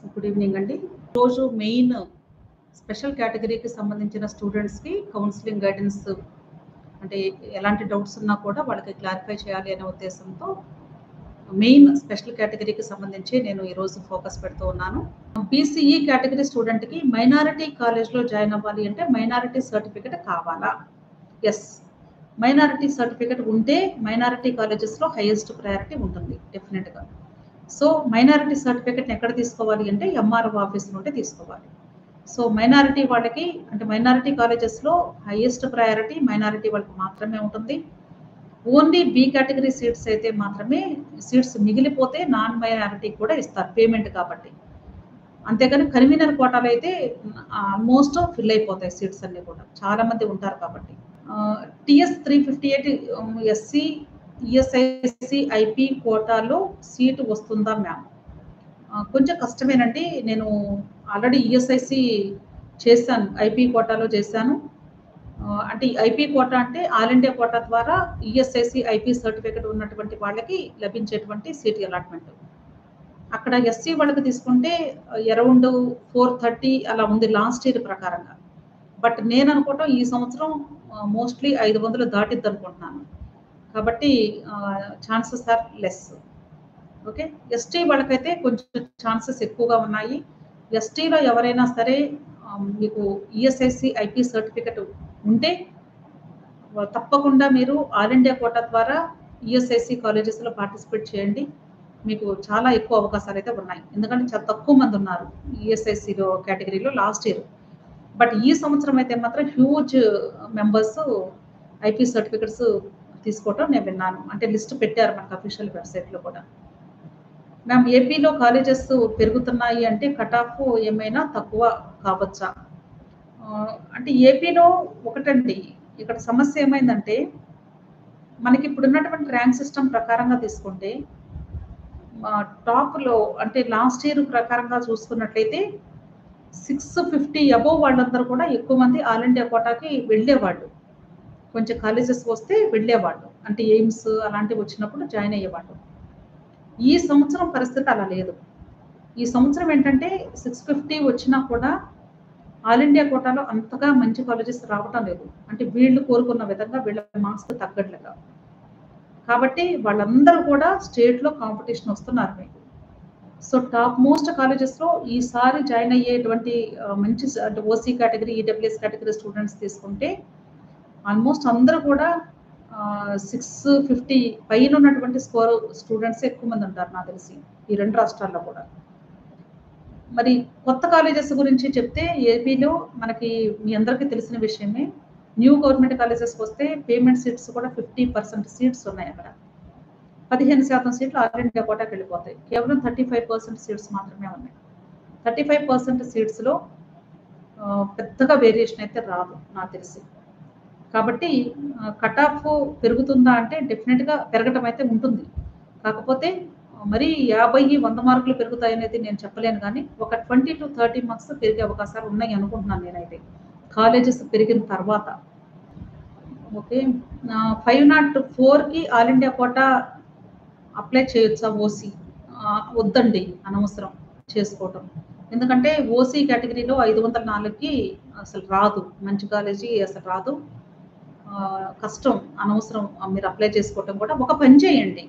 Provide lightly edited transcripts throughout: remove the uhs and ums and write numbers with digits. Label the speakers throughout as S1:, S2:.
S1: Good evening అండి. రోజు main special కేటగిరీకి సంబంధించిన స్టూడెంట్స్‌కి కౌన్సెలింగ్ గైడెన్స్ అంటే ఎలాంటి డౌట్స్ ఉన్నా కూడా వాళ్ళకి క్లారిఫై చేయాలి అనే ఉద్దేశంతో మెయిన్ స్పెషల్ కేటగిరీకి సంబంధించి నేను ఈరోజు ఫోకస్ పెడుతూ ఉన్నాను. బీసీఈ కేటగిరీ స్టూడెంట్‌కి మైనారిటీ కాలేజ్‌లో జాయిన్ అవ్వాలి అంటే మైనారిటీ సర్టిఫికేట్ కావాలా? యెస్. మైనారిటీ సర్టిఫికేట్ ఉంటే మైనారిటీ కాలేజెస్‌లో హైయెస్ట్ ప్రయారిటీ ఉంటుంది డెఫినిట్‌గా. సో, మైనారిటీ సర్టిఫికేట్‌ని ఎక్కడ తీసుకోవాలి అంటే ఎంఆర్ఓ ఆఫీస్ నుండి తీసుకోవాలి. సో, మైనారిటీ వాళ్ళకి అంటే మైనారిటీ కాలేజెస్‌లో హైయెస్ట్ ప్రయారిటీ మైనారిటీ వాళ్ళకి మాత్రమే ఉంటుంది. ఓన్లీ బి కేటగిరీ సీట్స్ అయితే మాత్రమే సీట్స్ మిగిలిపోతే నాన్ మైనారిటీకి కూడా ఇస్తారు పేమెంట్ కాబట్టి. అంతేగాని కన్వీనర్ కోటాలో అయితే ఆల్మోస్ట్ ఫిల్ అయిపోతాయి సీట్స్ అన్నీ కూడా. చాలా మంది ఉంటారు కాబట్టి. టీఎస్ 358 ఎస్సీ, ఈఎస్ఐసి, ఐపీ కోటాలో సీటు వస్తుందా మ్యామ్? కొంచెం కష్టమేనండి. నేను ఆల్రెడీ ఈఎస్ఐసి చేశాను. ఐపీ కోటాలో చేశాను. అంటే ఐపీ కోటా అంటే ఆల్ ఇండియా కోటా ద్వారా ఈఎస్ఐసి, ఐపీ సర్టిఫికేట్ ఉన్నటువంటి వాళ్ళకి లభించేటువంటి సీట్ అలాట్‌మెంట్. అక్కడ ఎస్సీ వాళ్ళకి తీసుకుంటే అరౌండ్ 430 అలా ఉంది లాస్ట్ ఇయర్ ప్రకారంగా. బట్ నేను అనుకోవటం ఈ సంవత్సరం మోస్ట్‌లీ 500 దాటిద్దనుకుంటున్నాను. కాబట్టి chances are less. Okay. ST వాళ్ళకైతే కొంచెం ఛాన్సెస్ ఎక్కువగా ఉన్నాయి. ఎస్టీలో ఎవరైనా సరే మీకు ఈఎస్ఐసి, ఐపీ సర్టిఫికేట్ ఉంటే తప్పకుండా మీరు ఆల్ ఇండియా కోటా ద్వారా ఈఎస్ఐసి కాలేజెస్‌లో పార్టిసిపేట్ చేయండి. మీకు చాలా ఎక్కువ అవకాశాలైతే ఉన్నాయి. ఎందుకంటే చాలా తక్కువ మంది ఉన్నారు ఈఎస్ఐసిలో కేటగిరీలో లాస్ట్ ఇయర్. బట్ ఈ సంవత్సరం అయితే మాత్రం హ్యూజ్ మెంబర్స్ ఐపీ సర్టిఫికేట్స్ తీసుకోవటం నేను విన్నాను. అంటే లిస్ట్ పెట్టారు మనకు అఫీషియల్ వెబ్‌సైట్‌లో కూడా. మ్యామ్ ఏపీలో కాలేజెస్ పెరుగుతున్నాయి అంటే కట్ ఆఫ్ ఏమైనా తక్కువ కావచ్చా? అంటే ఏపీలో ఒకటండి. ఇక్కడ సమస్య ఏమైందంటే మనకి ఇప్పుడున్నటువంటి ర్యాంక్ సిస్టమ్ ప్రకారంగా తీసుకుంటే టాప్‌లో అంటే లాస్ట్ ఇయర్ ప్రకారంగా చూసుకున్నట్లయితే 650 అబోవ్ వాళ్ళందరూ కూడా ఎక్కువ మంది ఆల్ ఇండియా కోటాకి వెళ్ళేవాళ్ళు. కొంచెం కాలేజెస్ వస్తే వెళ్ళేవాళ్ళు. అంటే ఎయిమ్స్ అలాంటివి వచ్చినప్పుడు జాయిన్ అయ్యేవాళ్ళు. ఈ సంవత్సరం పరిస్థితి అలా లేదు. ఈ సంవత్సరం ఏంటంటే 650 వచ్చినా కూడా ఆల్ ఇండియా కోటాలో అంతగా మంచి కాలేజెస్ రావటం లేదు. అంటే వీళ్ళు కోరుకున్న విధంగా వీళ్ళ మార్క్స్‌కి తగ్గట్లుగా. కాబట్టి వాళ్ళందరూ కూడా స్టేట్‌లో కాంపిటీషన్ వస్తున్నారు మీకు. సో, టాప్ మోస్ట్ కాలేజెస్‌లో ఈసారి జాయిన్ అయ్యేటువంటి మంచి అంటే OC category, EWS category students తీసుకుంటే ఆల్మోస్ట్ అందరూ కూడా 650 పైన ఉన్నటువంటి స్కోర్ స్టూడెంట్స్ ఎక్కువ మంది ఉంటారు నాకు తెలిసి. ఈ 2 రాష్ట్రాల్లో కూడా. మరి కొత్త కాలేజెస్ గురించి చెప్తే ఏపీలో మనకి మీ అందరికీ తెలిసిన విషయమే. న్యూ గవర్నమెంట్ కాలేజెస్‌కి వస్తే పేమెంట్ సీట్స్ కూడా 50% సీట్స్ ఉన్నాయి అక్కడ. 15% సీట్లు ఆల్ ఇండియా కోటాకి వెళ్ళిపోతాయి. కేవలం 35% సీట్స్ మాత్రమే ఉన్నాయి. 35% సీట్స్‌లో పెద్దగా వేరియేషన్ అయితే రాదు నాకు తెలిసి. కాబట్టి కట్ ఆఫ్ పెరుగుతుందా అంటే డెఫినిట్‌గా పెరగటం అయితే ఉంటుంది. కాకపోతే మరీ 50, 100 మార్కులు పెరుగుతాయనేది నేను చెప్పలేను గానీ, ఒక 20-30 మార్క్స్ పెరిగే అవకాశాలు ఉన్నాయి అనుకుంటున్నాను నేనైతే. కాలేజెస్ పెరిగిన తర్వాత. ఓకే. 504కి ఆల్ ఇండియా కోటా అప్లై చేయొచ్చా ఓసీ? వద్దండి. అనవసరం చేసుకోవటం. ఎందుకంటే ఓసీ కేటగిరీలో 504కి అసలు రాదు. మంచి కాలేజీ అసలు రాదు. కష్టం. అనవసరం మీరు అప్లై చేసుకోవటం కూడా. ఒక పని చేయండి.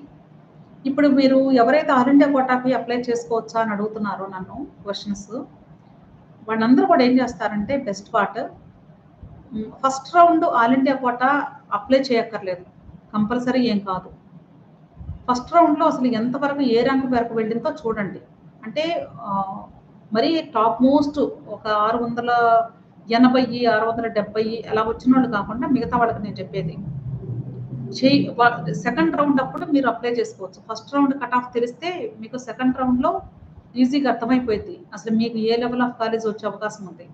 S1: ఇప్పుడు మీరు ఎవరైతే ఆల్ ఇండియా కోటాకి అప్లై చేసుకోవచ్చా అని అడుగుతున్నారో నన్ను క్వెషన్స్. వాళ్ళందరూ కూడా ఏం చేస్తారంటే best part first round all India quota apply చేయక్కర్లేదు. కంపల్సరీ ఏం కాదు. ఫస్ట్ రౌండ్‌లో అసలు ఎంత వరకు ఏ ర్యాంక్ వరకు వెళ్ళిందో చూడండి. అంటే మరీ టాప్ మోస్ట్ ఒక 680, 670 అలా వచ్చినోళ్ళు కాకుండా మిగతా వాళ్ళకి నేను చెప్పేది. సెకండ్ రౌండ్ అప్పుడు మీరు అప్లై చేసుకోవచ్చు. ఫస్ట్ రౌండ్ కట్ ఆఫ్ తెలిస్తే మీకు సెకండ్ రౌండ్‌లో ఈజీగా అర్థమైపోయిద్ది. అసలు మీకు ఏ లెవెల్ ఆఫ్ కాలేజ్ వచ్చే అవకాశం ఉంది.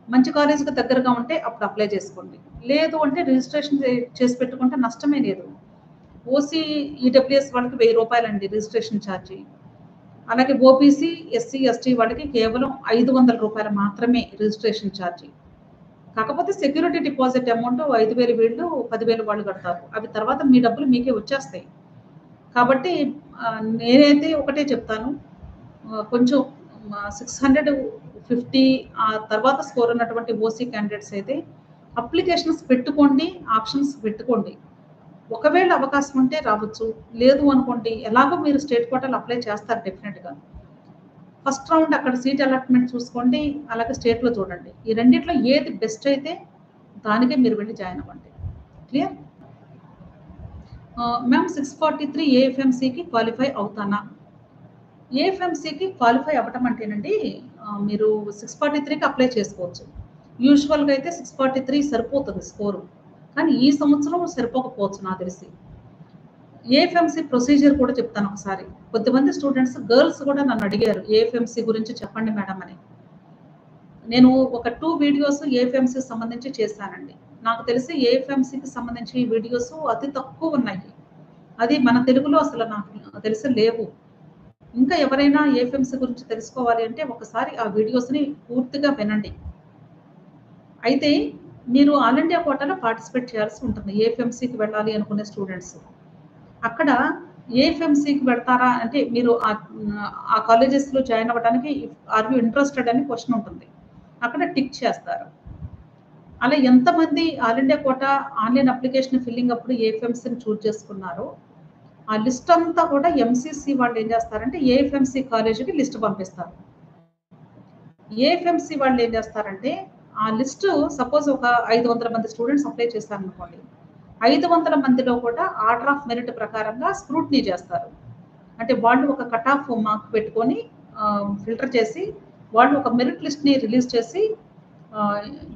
S1: మంచి కాలేజ్‌కి దగ్గరగా ఉంటే అప్పుడు అప్లై చేసుకోండి. లేదు అంటే రిజిస్ట్రేషన్ చేసి పెట్టుకుంటే నష్టమే లేదు. ఓసీ, ఈడబ్ల్యూఎస్ వాళ్ళకి రూ. 1000 రిజిస్ట్రేషన్ ఛార్జీ. అలాగే ఓబీసీ, ఎస్సీ, ఎస్టీ వాళ్ళకి కేవలం రూ. 500 మాత్రమే రిజిస్ట్రేషన్ ఛార్జీ. కాకపోతే సెక్యూరిటీ డిపాజిట్ అమౌంట్ 5,000 వీళ్ళు, 10,000 వాళ్ళు కడతారు. అవి తర్వాత మీ డబ్బులు మీకే వచ్చేస్తాయి. కాబట్టి నేనైతే ఒకటే చెప్తాను. కొంచెం 650 ఆ తర్వాత స్కోర్ ఉన్నటువంటి ఓసీ క్యాండిడేట్స్ అయితే అప్లికేషన్స్ పెట్టుకోండి, ఆప్షన్స్ పెట్టుకోండి. ఒకవేళ అవకాశం ఉంటే రావచ్చు, లేదు అనుకోండి ఎలాగో మీరు స్టేట్ కోటాలో అప్లై చేస్తారు డెఫినెట్‌గా. ఫస్ట్ రౌండ్ అక్కడ సీట్ అలాట్మెంట్ చూసుకోండి, అలాగే స్టేట్‌లో చూడండి. ఈ రెండిట్లో ఏది బెస్ట్ అయితే దానికే మీరు వెళ్ళి జాయిన్ అవ్వండి. క్లియర్? మ్యామ్ 643 ఏఎఫ్ఎంసీకి క్వాలిఫై అవుతానా? ఏఎఫ్ఎంసీకి క్వాలిఫై అవ్వటం అంటేనండి మీరు 643కి అప్లై చేసుకోవచ్చు. యూజువల్‌గా అయితే 643 సరిపోతుంది స్కోరు. కానీ ఈ సంవత్సరం సరిపోకపోవచ్చు నాకు తెలిసి. ఏఎఫ్ఎంసీ ప్రొసీజర్ కూడా చెప్తాను ఒకసారి. కొద్దిమంది స్టూడెంట్స్ గర్ల్స్ కూడా నన్ను అడిగారు ఏఎఫ్ఎంసీ గురించి చెప్పండి మేడం అని. నేను ఒక 2 వీడియోస్ ఏఎఫ్ఎంసీకి సంబంధించి చేశానండి. నాకు తెలిసి ఏఎఫ్ఎంసీకి సంబంధించి వీడియోస్ అతి తక్కువ ఉన్నాయి. అది మన తెలుగులో అసలు నాకు తెలిసి లేవు. ఇంకా ఎవరైనా ఏఎఫ్ఎంసీ గురించి తెలుసుకోవాలి అంటే ఒకసారి ఆ వీడియోస్‌ని పూర్తిగా వినండి. అయితే మీరు ఆల్ ఇండియా కోటాలో పార్టిసిపేట్ చేయాల్సి ఉంటుంది. ఏఎఫ్ఎంసీకి వెళ్ళాలి అనుకునే స్టూడెంట్స్. అక్కడ ఏఎఫ్ఎంసీకి వెళ్తారా అంటే మీరు ఆ కాలేజెస్‌లో జాయిన్ అవ్వడానికి ఆర్ యూ ఇంట్రెస్టెడ్ అని క్వెషన్ ఉంటుంది. అక్కడ టిక్ చేస్తారు. అలా ఎంతమంది all India quota online application filling అప్పుడు ఏఎఫ్ఎంసీని చూజ్ చేసుకున్నారో ఆ లిస్ట్ అంతా కూడా ఎంసీసీ వాళ్ళు ఏం చేస్తారంటే ఏఎఫ్ఎంసీ కాలేజీకి లిస్ట్ పంపిస్తారు. ఏఎఫ్ఎంసీ వాళ్ళు ఏం చేస్తారంటే ఆ లిస్ట్ సపోజ్ ఒక 500 మంది స్టూడెంట్స్ అప్లై చేశారనుకోండి. 500 మందిలో కూడా ఆర్డర్ ఆఫ్ మెరిట్ ప్రకారంగా స్క్రూటినీ చేస్తారు. అంటే వాళ్ళు ఒక కట్ ఆఫ్ మార్క్ పెట్టుకొని ఫిల్టర్ చేసి వాళ్ళు ఒక మెరిట్ లిస్ట్‌ని రిలీజ్ చేసి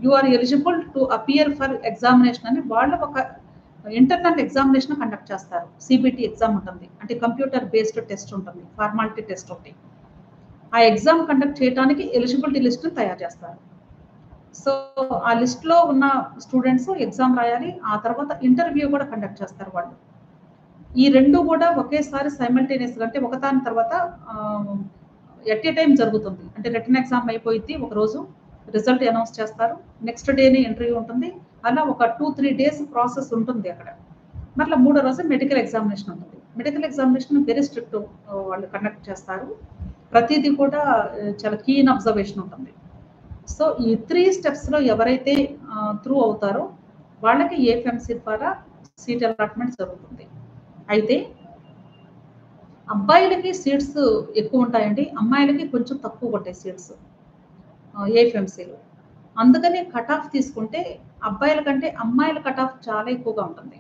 S1: you are eligible to appear for examination అని వాళ్ళు ఒక ఇంటర్నల్ ఎగ్జామినేషన్ కండక్ట్ చేస్తారు. సిబిటి ఎగ్జామ్ ఉంటుంది. అంటే కంప్యూటర్ బేస్డ్ టెస్ట్ ఉంటుంది. ఫార్మాలిటీ టెస్ట్ ఒకటి. ఆ ఎగ్జామ్ కండక్ట్ చేయడానికి ఎలిజిబిలిటీ లిస్ట్‌ని తయారు చేస్తారు. సో, ఆ లిస్ట్‌లో ఉన్న స్టూడెంట్స్ ఎగ్జామ్ రాయాలి. ఆ తర్వాత ఇంటర్వ్యూ కూడా కండక్ట్ చేస్తారు వాళ్ళు. ఈ 2 కూడా ఒకేసారి సైమల్టేనియస్‌గా అంటే ఒకదాని తర్వాత ఎట్ ఏ టైమ్ జరుగుతుంది. అంటే రిటన్ ఎగ్జామ్ అయిపోయిద్ది ఒకరోజు. రిజల్ట్ అనౌన్స్ చేస్తారు. నెక్స్ట్ డేనే ఇంటర్వ్యూ ఉంటుంది. అలా ఒక 2, 3 డేస్ ప్రాసెస్ ఉంటుంది అక్కడ. మరలా మూడో రోజు మెడికల్ ఎగ్జామినేషన్ ఉంటుంది. మెడికల్ ఎగ్జామినేషన్ వెరీ స్ట్రిక్ట్ వాళ్ళు కండక్ట్ చేస్తారు. ప్రతీది కూడా చాలా కీన్ అబ్జర్వేషన్ ఉంటుంది. సో, ఈ 3 స్టెప్స్‌లో ఎవరైతే త్రూ అవుతారో వాళ్ళకి ఏఎఫ్ఎంసీ ద్వారా సీట్ అలాట్‌మెంట్ జరుగుతుంది. అయితే అబ్బాయిలకి సీట్స్ ఎక్కువ ఉంటాయండి. అమ్మాయిలకి కొంచెం తక్కువ ఉంటాయి సీట్స్ ఏఎఫ్ఎంసీలో. అందుకని కట్ ఆఫ్ తీసుకుంటే అబ్బాయిల కంటే అమ్మాయిల కట్ ఆఫ్ చాలా ఎక్కువగా ఉంటుంది.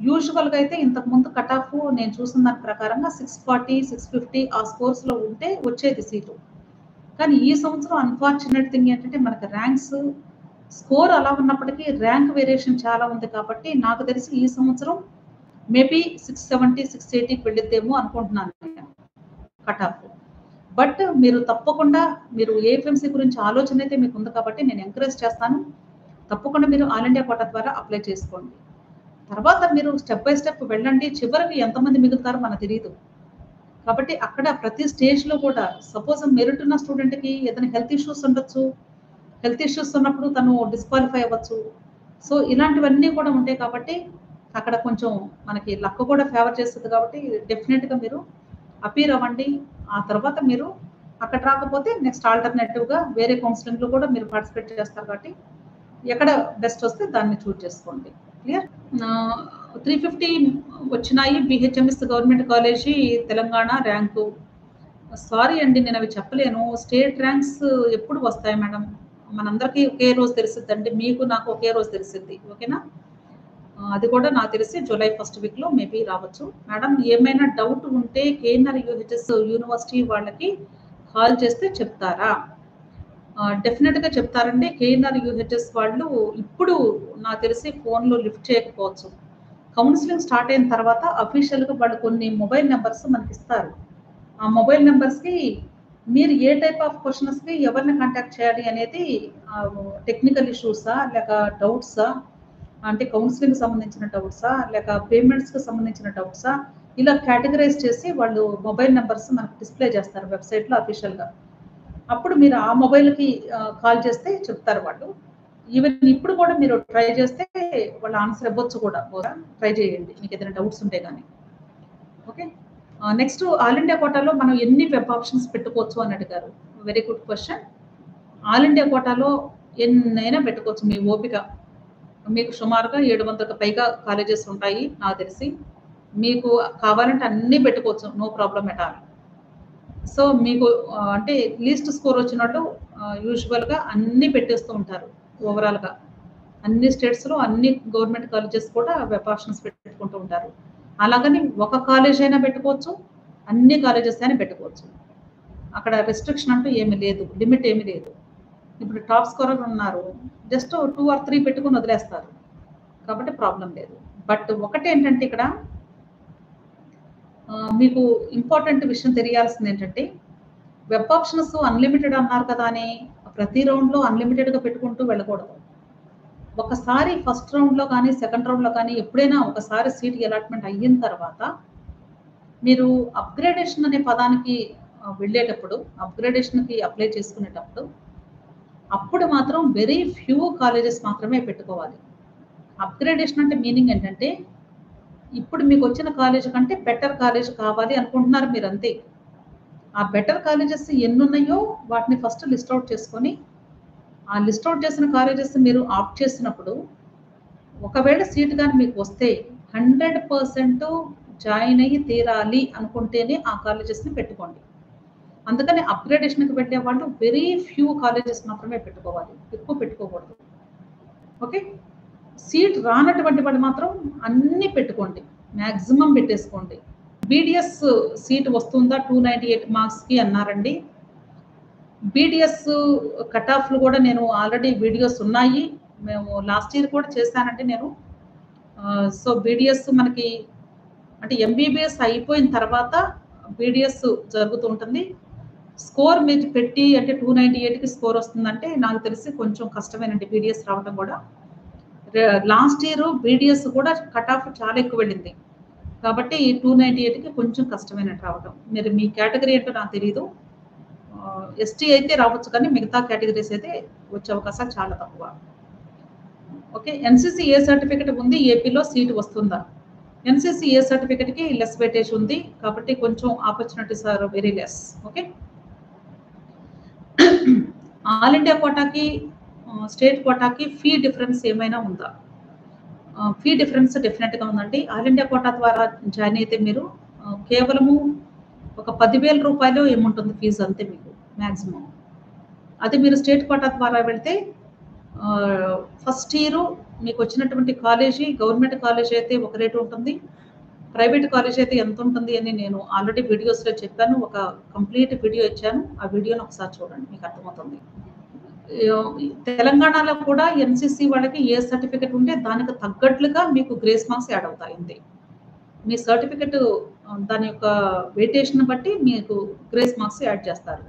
S1: యూజువల్‌గా అయితే ఇంతకుముందు కట్ ఆఫ్ నేను చూసిన దాని ప్రకారంగా 640, 650 ఆ స్కోర్స్‌లో ఉంటే వచ్చేది సీటు. కానీ ఈ సంవత్సరం అన్‌ఫార్చునేట్ థింగ్ ఏంటంటే మనకి ర్యాంక్స్ స్కోర్ అలా ఉన్నప్పటికీ ర్యాంక్ వేరియేషన్ చాలా ఉంది కాబట్టి నాకు తెలిసి ఈ సంవత్సరం మేబీ 670, 680కి వెళ్ళిద్దేమో అనుకుంటున్నాను నేను కట్ ఆఫ్. బట్ మీరు తప్పకుండా మీరు ఏఎఫ్ఎంసీ గురించి ఆలోచన అయితే మీకు ఉంది కాబట్టి నేను ఎంకరేజ్ చేస్తాను. తప్పకుండా మీరు ఆల్ ఇండియా కోటా ద్వారా అప్లై చేసుకోండి. తర్వాత మీరు స్టెప్ బై స్టెప్ వెళ్ళండి. చివరికి ఎంతమంది మిగులుతారో మనకు తెలీదు. కాబట్టి అక్కడ ప్రతి స్టేజ్‌లో కూడా సపోజ్ మెరిట్ ఉన్న స్టూడెంట్‌కి ఏదైనా హెల్త్ ఇష్యూస్ ఉండొచ్చు. హెల్త్ ఇష్యూస్ ఉన్నప్పుడు తను డిస్‌క్వాలిఫై అవ్వచ్చు. సో, ఇలాంటివన్నీ కూడా ఉంటాయి కాబట్టి అక్కడ కొంచెం మనకి లక్ కూడా ఫేవర్ చేస్తది కాబట్టి డెఫినిట్‌గా మీరు అపీర్ అవ్వండి. ఆ తర్వాత మీరు అక్కడ రాకపోతే నెక్స్ట్ ఆల్టర్‌నేటివ్‌గా వేరే కౌన్సెలింగ్‌లో కూడా మీరు పార్టిసిపేట్ చేస్తారు కాబట్టి ఎక్కడ బెస్ట్ వస్తే దాన్ని చూజ్ చేసుకోండి. క్లియర్? 350 వచ్చినాయి BHMS government college Telangana rank. Sorry అండి నేను అవి చెప్పలేను. స్టేట్ ర్యాంక్స్ ఎప్పుడు వస్తాయి మేడం? మనందరికీ ఒకే రోజు తెలిసిద్దండి. మీకు నాకు ఒకే రోజు తెలిసిద్ది. ఓకేనా? అది కూడా నాకు తెలిసి జూలై ఫస్ట్ వీక్‌లో మేబీ రావచ్చు. మేడం ఏమైనా డౌట్ ఉంటే కేఎన్ఆర్ యూహెచ్ఎస్ యూనివర్సిటీ వాళ్ళకి కాల్ చేస్తే చెప్తారా? డెఫినిట్‌గా చెప్తారండి. కేఎన్ఆర్ యూహెచ్ఎస్ వాళ్ళు ఇప్పుడు నాకు తెలిసి ఫోన్‌లో లిఫ్ట్ చేయకపోవచ్చు. కౌన్సెలింగ్ స్టార్ట్ అయిన తర్వాత అఫీషియల్‌గా వాళ్ళు కొన్ని మొబైల్ నంబర్స్ మనకిస్తారు. ఆ మొబైల్ నంబర్స్‌కి మీరు ఏ టైప్ ఆఫ్ క్వెషన్స్‌కి ఎవరిని కాంటాక్ట్ చేయాలి అనేది టెక్నికల్ ఇష్యూసా? లేక డౌట్సా? అంటే కౌన్సెలింగ్‌కి సంబంధించిన డౌట్సా? లేక పేమెంట్స్‌కి సంబంధించిన డౌట్సా? ఇలా కేటగరైజ్ చేసి వాళ్ళు మొబైల్ నంబర్స్ మనకు డిస్‌ప్లే చేస్తారు వెబ్‌సైట్‌లో అఫీషియల్‌గా. అప్పుడు మీరు ఆ మొబైల్‌కి కాల్ చేస్తే చెప్తారు వాళ్ళు. ఈవెన్ ఇప్పుడు కూడా మీరు ట్రై చేస్తే వాళ్ళు ఆన్సర్ ఇవ్వచ్చు కూడా. ట్రై చేయండి. మీకేదైనా డౌట్స్ ఉంటే గాని. ఓకే. నెక్స్ట్ ఆల్ ఇండియా కోటాలో మనం ఎన్ని వెబ్ ఆప్షన్స్ పెట్టుకోవచ్చు అని అడిగారు. Very good question. All India కోటాలో ఎన్నైనా పెట్టుకోవచ్చు మీ ఓపిక. మీకు సుమారుగా 700కి పైగా కాలేజెస్ ఉంటాయి నాకు తెలిసి. మీకు కావాలంటే అన్నీ పెట్టుకోవచ్చు. No problem at all. So, మీకు అంటే లీస్ట్ స్కోర్ వచ్చినట్టు యూజువల్‌గా అన్నీ పెట్టేస్తూ ఉంటారు ఓవరాల్‌గా. అన్ని స్టేట్స్‌లో అన్ని గవర్నమెంట్ కాలేజెస్ కూడా వెబ్ ఆప్షన్స్ పెట్టుకుంటూ ఉంటారు. అలాగని ఒక కాలేజ్ అయినా పెట్టుకోవచ్చు. అన్ని కాలేజెస్ అయినా పెట్టుకోవచ్చు. అక్కడ రిస్ట్రిక్షన్ అంటూ ఏమీ లేదు. లిమిట్ ఏమీ లేదు. ఇప్పుడు టాప్ స్కోరర్ ఉన్నారు. జస్ట్ 2 ఆర్ 3 పెట్టుకొని వదిలేస్తారు. కాబట్టి ప్రాబ్లమ్ లేదు. బట్ ఒకటేంటంటే ఇక్కడ మీకు ఇంపార్టెంట్ విషయం తెలియాల్సిందేంటంటే వెబ్ ఆప్షన్స్ అన్‌లిమిటెడ్ అన్నారు కదా అని ప్రతి రౌండ్‌లో అన్‌లిమిటెడ్‌గా పెట్టుకుంటూ వెళ్ళకూడదు. ఒకసారి ఫస్ట్ రౌండ్‌లో కానీ, సెకండ్ రౌండ్‌లో కానీ ఎప్పుడైనా ఒకసారి సీట్ అలాట్‌మెంట్ అయిన తర్వాత మీరు అప్‌గ్రేడేషన్ అనే పదానికి వెళ్ళేటప్పుడు, అప్‌గ్రేడేషన్‌కి అప్లై చేసుకునేటప్పుడు అప్పుడు మాత్రం వెరీ ఫ్యూ కాలేజెస్ మాత్రమే పెట్టుకోవాలి. అప్‌గ్రేడేషన్ అంటే మీనింగ్ ఏంటంటే ఇప్పుడు మీకొచ్చిన కాలేజ్ కంటే బెటర్ కాలేజ్ కావాలి అనుకుంటున్నారు మీరంతే. ఆ బెటర్ కాలేజెస్ ఎన్నున్నాయో వాటిని ఫస్ట్ లిస్ట్ ఔట్ చేసుకొని, ఆ లిస్ట్ ఔట్ చేసిన కాలేజెస్ మీరు ఆప్ట్ చేసినప్పుడు, ఒకవేళ సీట్ గాని మీకు వస్తే 100% జాయిన్ అయ్యి తీరాలి అనుకుంటేనే ఆ కాలేజెస్‌ని పెట్టుకోండి. అందుకని అప్‌గ్రేడేషన్‌కి వెళ్ళేవాళ్ళు వెరీ ఫ్యూ కాలేజెస్ మాత్రమే పెట్టుకోవాలి. ఎక్కువ పెట్టుకోకూడదు. ఓకే. సీట్ రానటువంటి వాళ్ళు మాత్రం అన్నీ పెట్టుకోండి. మాక్సిమం పెట్టేసుకోండి. బీడీఎస్ సీట్ వస్తుందా 298 మార్క్స్‌కి అన్నారండి. బీడీఎస్ కట్ ఆఫ్‌లు కూడా నేను ఆల్రెడీ వీడియోస్ ఉన్నాయి. మేము లాస్ట్ ఇయర్ కూడా చేశానండి నేను. సో, బీడీఎస్ మనకి అంటే ఎంబీబీఎస్ అయిపోయిన తర్వాత బీడీఎస్ జరుగుతూ ఉంటుంది. స్కోర్ మీరు పెట్టి అంటే 298కి స్కోర్ వస్తుందంటే నాకు తెలిసి కొంచెం కష్టమేనండి బీడీఎస్ రావటం కూడా. లాస్ట్ ఇయర్ బీడీఎస్ కూడా కట్ ఆఫ్ చాలా ఎక్కువ వెళ్ళింది. కాబట్టి 298కి కొంచెం కష్టమేనండి రావటం. మీరు మీ కేటగరీ ఏంటో నాకు తెలీదు. ఎస్టీ అయితే రావచ్చు కానీ మిగతా కేటగరీస్ అయితే వచ్చే అవకాశాలు చాలా తక్కువ. ఓకే. ఎన్‌సీసీ ఏ సర్టిఫికేట్ ఉంది? ఏపీలో సీట్ వస్తుందా? ఎన్‌సీసీ ఏ సర్టిఫికేట్‌కి లెస్ వెయిటేజ్ ఉంది. కాబట్టి కొంచెం opportunities are very less. Okay. All India కోటాకి స్టేట్ కోటాకి ఫీ డిఫరెన్స్ ఏమైనా ఉందా? ఫీ డిఫరెన్స్ డెఫినెట్‌గా ఉందండి. ఆల్ ఇండియా కోటా ద్వారా జాయిన్ అయితే మీరు కేవలము ఒక 10,000 రూపాయలో ఏముంటుంది ఫీజు అంతే మీకు మాక్సిమం. అదే మీరు స్టేట్ కోటా ద్వారా వెళ్తే ఫస్ట్ ఇయర్ మీకు వచ్చినటువంటి కాలేజీ గవర్నమెంట్ కాలేజ్ అయితే ఒక రేటు ఉంటుంది. ప్రైవేట్ కాలేజ్ అయితే ఎంత ఉంటుంది అని నేను ఆల్రెడీ వీడియోస్‌లో చెప్పాను. ఒక కంప్లీట్ వీడియో ఇచ్చాను. ఆ వీడియోని ఒకసారి చూడండి మీకు అర్థమవుతుంది. తెలంగాణలో కూడా ఎన్‌సీసీ వాళ్ళకి ఏ సర్టిఫికేట్ ఉంటే దానికి తగ్గట్లుగా మీకు గ్రేస్ మార్క్స్ యాడ్ అవుతాయి అంతే. మీ సర్టిఫికేట్ దాని యొక్క వెయిటేషన్ బట్టి మీకు గ్రేస్ మార్క్స్ యాడ్ చేస్తారు.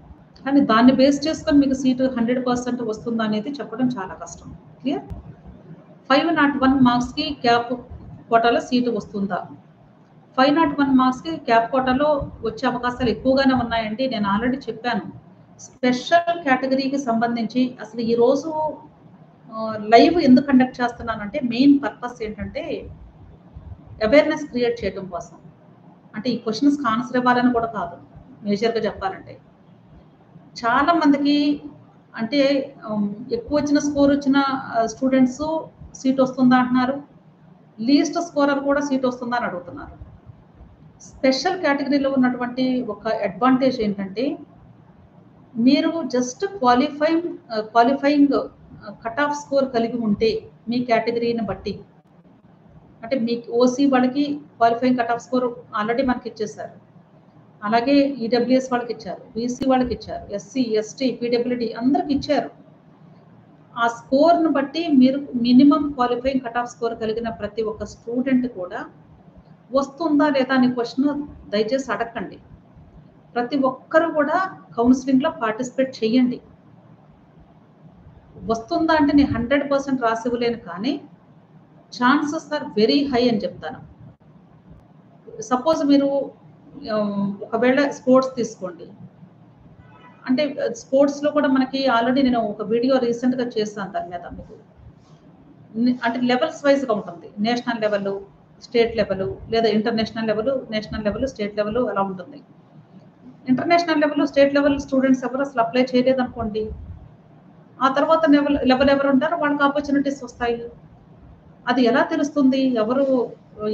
S1: కానీ దాన్ని బేస్ చేసుకొని మీకు సీటు 100% వస్తుందా అనేది చెప్పడం చాలా కష్టం. క్లియర్? 501 మార్క్స్‌కి క్యాప్ కోటాలో సీటు వస్తుందా? 501 మార్క్స్‌కి క్యాప్ కోటాలో వచ్చే అవకాశాలు ఎక్కువగానే ఉన్నాయండి. నేను ఆల్రెడీ చెప్పాను. స్పెషల్ కేటగరీకి సంబంధించి అసలు ఈరోజు లైవ్ ఎందుకు కండక్ట్ చేస్తున్నానంటే మెయిన్ పర్పస్ ఏంటంటే అవేర్‌నెస్ క్రియేట్ చేయడం కోసం. అంటే ఈ క్వెషన్స్‌కి ఆన్సర్ ఇవ్వాలని కూడా కాదు. మేజర్‌గా చెప్పాలంటే. చాలా మందికి అంటే ఎక్కువ వచ్చిన స్కోర్ వచ్చిన స్టూడెంట్స్ సీట్ వస్తుందా అంటున్నారు. లీస్ట్ స్కోరర్ కూడా సీట్ వస్తుందా అని అడుగుతున్నారు. స్పెషల్ కేటగరీలో ఉన్నటువంటి ఒక అడ్వాంటేజ్ ఏంటంటే మీరు just qualifying cut off score కలిగి ఉంటే మీ కేటగరీని బట్టి అంటే మీకు ఓసీ వాళ్ళకి qualifying cut off score already మనకి ఇచ్చేసారు. అలాగే ఈడబ్ల్యూఎస్ వాళ్ళకి ఇచ్చారు. బీసీ వాళ్ళకి ఇచ్చారు. ఎస్సీ, ఎస్టీ, పీడబ్ల్యూడీ అందరికి ఇచ్చారు. ఆ స్కోర్‌ని బట్టి మీరు minimum qualifying cut off score కలిగిన ప్రతి ఒక్క స్టూడెంట్ కూడా వస్తుందా లేదా అనే క్వెషన్ దయచేసి అడగకండి. ప్రతి ఒక్కరు కూడా కౌన్సెలింగ్‌లో పార్టిసిపేట్ చేయండి. వస్తుందా అంటే నేను 100% రాసివ్వలేను కానీ ఛాన్సెస్ ఆర్ వెరీ హై అని చెప్తాను. సపోజ్ మీరు ఒకవేళ స్పోర్ట్స్ తీసుకోండి. అంటే స్పోర్ట్స్‌లో కూడా మనకి ఆల్రెడీ నేను ఒక వీడియో రీసెంట్‌గా చేశాను దాని మీద మీకు. అంటే లెవెల్స్ వైస్‌గా ఉంటుంది. నేషనల్ లెవెల్, స్టేట్ లెవెల్ లేదా international level, national level, state level అలా ఉంటుంది. International level, state level students ఎవరు అసలు అప్లై చేయలేదనుకోండి, ఆ తర్వాత లెవెల్ ఎవరు ఉంటారో వాళ్ళకి ఆపర్చునిటీస్ వస్తాయి. అది ఎలా తెలుస్తుంది? ఎవరు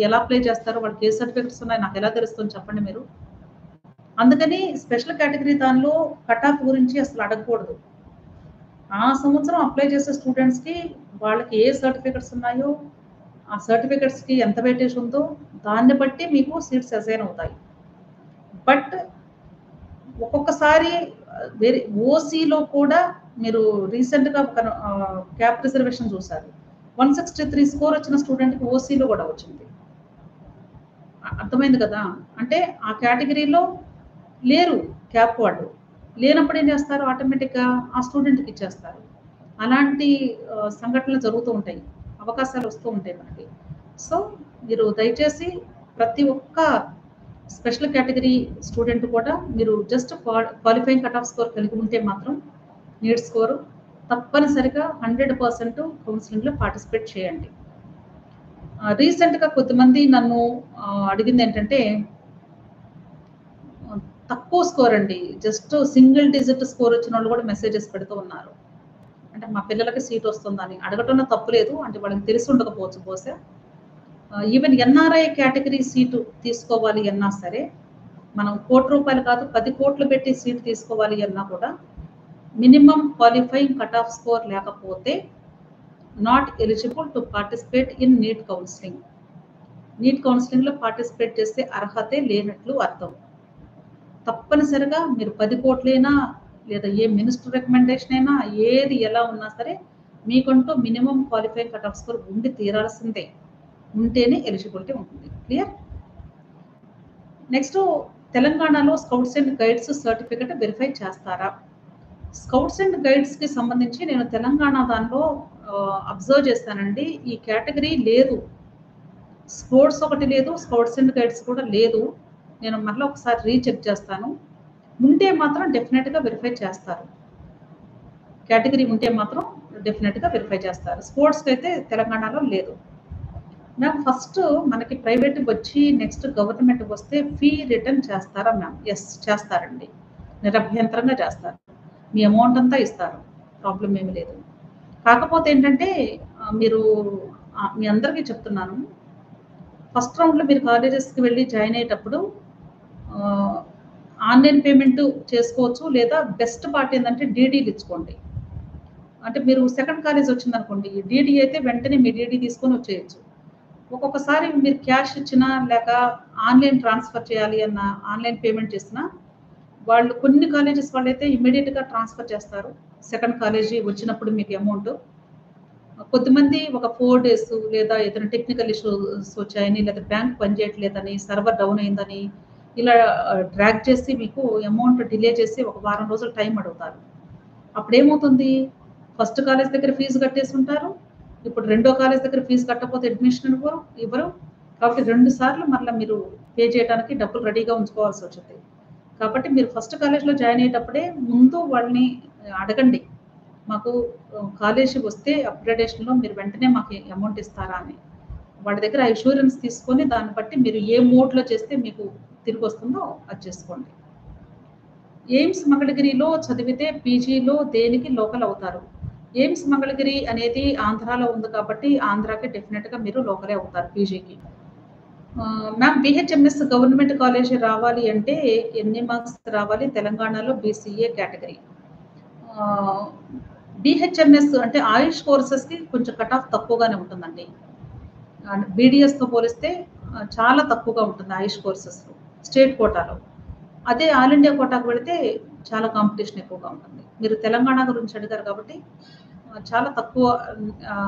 S1: ఎలా అప్లై చేస్తారు? వాళ్ళకి ఏ సర్టిఫికేట్స్ ఉన్నాయి నాకు ఎలా తెలుస్తుంది చెప్పండి మీరు? అందుకని స్పెషల్ కేటగిరీ దానిలో కట్ ఆఫ్ గురించి అసలు అడగకూడదు. ఆ సంవత్సరం అప్లై చేసే స్టూడెంట్స్‌కి వాళ్ళకి ఏ సర్టిఫికేట్స్ ఉన్నాయో, ఆ సర్టిఫికేట్స్‌కి ఎంత వెయిటేజ్ ఉందో దాన్ని బట్టి మీకు సీట్స్ అసైన్ అవుతాయి. బట్ ఒక్కొక్కసారి వేరే ఓసీలో కూడా మీరు రీసెంట్‌గా ఒక క్యాప్ రిజర్వేషన్ చూసారు. 163 స్కోర్ వచ్చిన స్టూడెంట్‌కి ఓసీలో కూడా వచ్చింది. అర్థమైంది కదా! అంటే ఆ కేటగిరీలో లేరు క్యాప్ వాళ్ళు. లేనప్పుడు ఏం చేస్తారు ఆటోమేటిక్‌గా ఆ స్టూడెంట్‌కి ఇచ్చేస్తారు. అలాంటి సంఘటనలు జరుగుతూ ఉంటాయి. అవకాశాలు వస్తూ ఉంటాయి మనకి. సో, మీరు దయచేసి ప్రతి ఒక్క స్పెషల్ కేటగిరీ స్టూడెంట్ కూడా మీరు just qualifying cut off score కలిగి ఉంటే మాత్రం నీట్ స్కోర్ తప్పనిసరిగా 100% కౌన్సిలింగ్‌లో పార్టిసిపేట్ చేయండి. రీసెంట్‌గా కొంతమంది నన్ను అడిగిందేంటంటే తక్కువ స్కోర్ అండి. జస్ట్ సింగిల్ డిజిట్ స్కోర్ వచ్చినోళ్ళు కూడా మెసేజెస్ పెడుతూ ఉన్నారు. అంటే మా పిల్లలకి సీట్ వస్తుందని. అడగటంలో తప్పు లేదు. అంటే వాళ్ళకి తెలిసి ఉండకపోవచ్చు బహుశా. ఈవెన్ ఎన్ఆర్ఐ కేటగిరీ సీటు తీసుకోవాలి అన్నా సరే, మనం ₹1,00,00,000 కాదు 10,00,00,000 పెట్టి సీట్ తీసుకోవాలి అన్నా కూడా minimum qualifying cut off score లేకపోతే not eligible to participate in NEET counselling. NEET కౌన్సిలింగ్‌లో పార్టిసిపేట్ చేసే అర్హతే లేనట్లు అర్థం. తప్పనిసరిగా మీరు 10,00,00,000 లేదా ఏ మినిస్టర్ రికమెండేషన్ అయినా ఏది ఎలా ఉన్నా సరే మీకంటూ minimum qualifying cut off score ఉండి తీరాల్సిందే. ఉంటేనే ఎలిజిబిలిటీ ఉంటుంది. క్లియర్? నెక్స్ట్ తెలంగాణలో scouts and guides certificate verify చేస్తారా? స్కౌట్స్ అండ్ గైడ్స్‌కి సంబంధించి నేను తెలంగాణ దానిలో అబ్జర్వ్ చేశానండి. ఈ కేటగిరీ లేదు. స్పోర్ట్స్ ఒకటి లేదు. స్కౌట్స్ అండ్ గైడ్స్ కూడా లేదు. నేను మరలా ఒకసారి రీచెక్ చేస్తాను. ఉంటే మాత్రం డెఫినిట్‌గా వెరిఫై చేస్తారు. కేటగిరీ ఉంటే మాత్రం డెఫినిట్‌గా వెరిఫై చేస్తారు. స్పోర్ట్స్‌కైతే తెలంగాణలో లేదు. మ్యామ్ ఫస్ట్ మనకి ప్రైవేట్ వచ్చి నెక్స్ట్ గవర్నమెంట్ వస్తే ఫీ రిటర్న్ చేస్తారా మ్యామ్? యెస్ చేస్తారండి. నిరభ్యంతరంగా చేస్తారు. మీ అమౌంట్ అంతా ఇస్తారు. ప్రాబ్లమ్ ఏమీ లేదు. కాకపోతే ఏంటంటే మీరు మీ అందరికీ చెప్తున్నాను. ఫస్ట్ రౌండ్‌లో మీరు కాలేజెస్‌కి వెళ్ళి జాయిన్ అయ్యేటప్పుడు ఆన్‌లైన్ పేమెంట్ చేసుకోవచ్చు. లేదా బెస్ట్ పార్ట్ ఏందంటే డీడీలు ఇచ్చుకోండి. అంటే మీరు సెకండ్ కాలేజ్ వచ్చిందనుకోండి. డీడీ అయితే వెంటనే మీ డీడీ తీసుకొని వచ్చేయొచ్చు. ఒక్కొక్కసారి మీరు క్యాష్ ఇచ్చినా లేక ఆన్‌లైన్ ట్రాన్స్‌ఫర్ చేయాలి అన్నా, ఆన్‌లైన్ పేమెంట్ చేసినా వాళ్ళు కొన్ని కాలేజెస్ వాళ్ళైతే ఇమ్మీడియేట్‌గా ట్రాన్స్‌ఫర్ చేస్తారు. సెకండ్ కాలేజీ వచ్చినప్పుడు మీకు అమౌంట్. కొంతమంది ఒక 4 డేస్ లేదా ఏదైనా టెక్నికల్ ఇష్యూస్ వచ్చాయని లేదా బ్యాంక్ పనిచేయట్లేదని, సర్వర్ డౌన్ అయిందని ఇలా డ్రాగ్ చేసి మీకు అమౌంట్ డిలే చేసి ఒక వారం రోజులు టైం అడుగుతారు. అప్పుడేమవుతుంది? ఫస్ట్ కాలేజ్ దగ్గర ఫీజు కట్టేసి ఉంటారు. ఇప్పుడు రెండో కాలేజ్ దగ్గర ఫీజు కట్టకపోతే అడ్మిషన్ ఇవ్వరు. కాబట్టి 2 సార్లు మరలా మీరు పే చేయడానికి డబ్బులు రెడీగా ఉంచుకోవాల్సి వచ్చింది. కాబట్టి మీరు ఫస్ట్ కాలేజ్‌లో జాయిన్ అయ్యేటప్పుడే ముందు వాళ్ళని అడగండి. మాకు కాలేజీ వస్తే అప్‌గ్రేడేషన్‌లో మీరు వెంటనే మాకు అమౌంట్ ఇస్తారా అని. వాళ్ళ దగ్గర అష్యూరెన్స్ తీసుకొని దాన్ని బట్టి మీరు ఏ మోడ్‌లో చేస్తే మీకు తిరిగొస్తుందో అది చేసుకోండి. ఎయిమ్స్ మంగళగిరిలో చదివితే పీజీలో దేనికి లోకల్ అవుతారు? ఎయిమ్స్ మంగళగిరి అనేది ఆంధ్రాలో ఉంది కాబట్టి ఆంధ్రాకి డెఫినిట్‌గా మీరు లోకలే అవుతారు పీజీకి. మ్యామ్ బీహెచ్ఎంఎస్ గవర్నమెంట్ కాలేజీ రావాలి అంటే ఎన్ని మార్క్స్ రావాలి? తెలంగాణలో బీసీఏ కేటగిరీ. బీహెచ్ఎంఎస్ అంటే ఆయుష్ కోర్సెస్‌కి కొంచెం కట్ ఆఫ్ తక్కువగానే ఉంటుందండి. బీడీఎస్‌తో పోలిస్తే చాలా తక్కువగా ఉంటుంది ఆయుష్ కోర్సెస్‌లో స్టేట్ కోటాలో. అదే ఆల్ ఇండియా కోటాకు వెళితే చాలా కాంపిటీషన్ ఎక్కువగా ఉంటుంది. మీరు తెలంగాణ గురించి అడిగారు కాబట్టి చాలా తక్కువ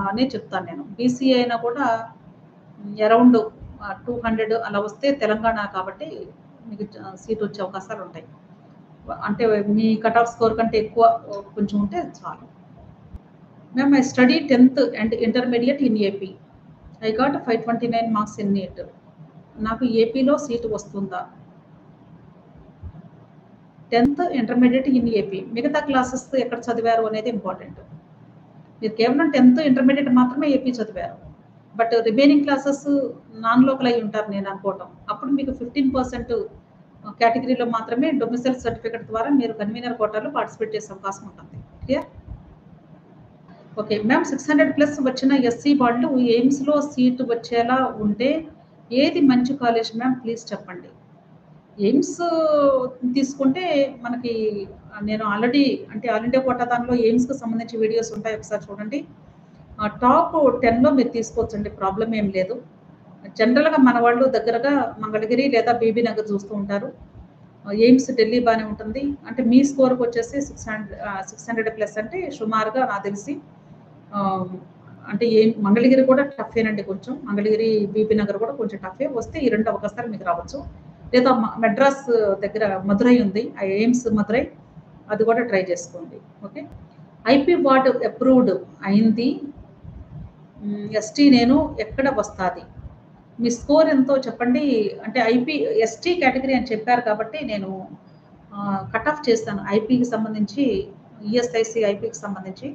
S1: అనే చెప్తాను నేను. బీసీఏ అయినా కూడా అరౌండ్ 200 అలా వస్తే తెలంగాణ కాబట్టి మీకు సీట్ వచ్చే అవకాశాలు ఉంటాయి. అంటే మీ కట్ ఆఫ్ స్కోర్ కంటే ఎక్కువ కొంచెం ఉంటే చాలు. Ma'am I study 10th and intermediate in AP. I got 529 marks in neat. నాకు ఏపీలో సీటు వస్తుందా? 10th intermediate in AP. మిగతా క్లాసెస్ ఎక్కడ చదివారు అనేది ఇంపార్టెంట్. మీరు కేవలం 10th ఇంటర్మీడియట్ మాత్రమే ఏపీ చదివారు. But remaining classes non local అయి ఉంటారు నేను అనుకోవటం. అప్పుడు మీకు 15% కేటగిరీలో మాత్రమే డొమిసైల్ సర్టిఫికేట్ ద్వారా మీరు కన్వీనర్ కోటాలో పార్టిసిపేట్ చేసే అవకాశం ఉంటుంది. క్లియర్? Okay ma'am. 600+ వచ్చిన ఎస్సీ వాళ్ళు ఎయిమ్స్లో సీటు వచ్చేలా ఉంటే ఏది మంచి కాలేజ్ మ్యామ్ ప్లీజ్ చెప్పండి. ఎయిమ్స్ తీసుకుంటే మనకి నేను ఆల్రెడీ అంటే ఆల్ ఇండియా కోటా దానిలో ఎయిమ్స్కి సంబంధించి వీడియోస్ ఉంటాయి, ఒకసారి చూడండి. టాప్ 10లో మీరు తీసుకోవచ్చండి, ప్రాబ్లం ఏం లేదు. జనరల్గా మన వాళ్ళు దగ్గరగా మంగళగిరి లేదా బీబీ నగర్ చూస్తూ ఉంటారు. ఎయిమ్స్ ఢిల్లీ బాగానే ఉంటుంది. అంటే మీ స్కోర్కి వచ్చేసి 600+ అంటే సుమారుగా నాకు తెలిసి అంటే మంగళగిరి కూడా టఫేనండి కొంచెం. మంగళగిరి బీబీ నగర్ కూడా కొంచెం టఫే. వస్తే ఈ 2 అవకాశాలు మీకు రావచ్చు. లేదా మెడ్రాస్ దగ్గర మదురై ఉంది, ఆ ఎయిమ్స్ మదురై, అది కూడా ట్రై చేసుకోండి. ఓకే. ఐపీ వార్డ్ అప్రూవ్డ్ అయింది, ఎస్టీ నేను ఎక్కడ వస్తుంది, మీ స్కోర్ ఎంతో చెప్పండి. అంటే ఐపీ ఎస్టీ కేటగిరీ అని చెప్పారు కాబట్టి నేను కట్ ఆఫ్ చేస్తాను. ఐపీకి సంబంధించి ఈఎస్ఐసి ఐపీకి సంబంధించి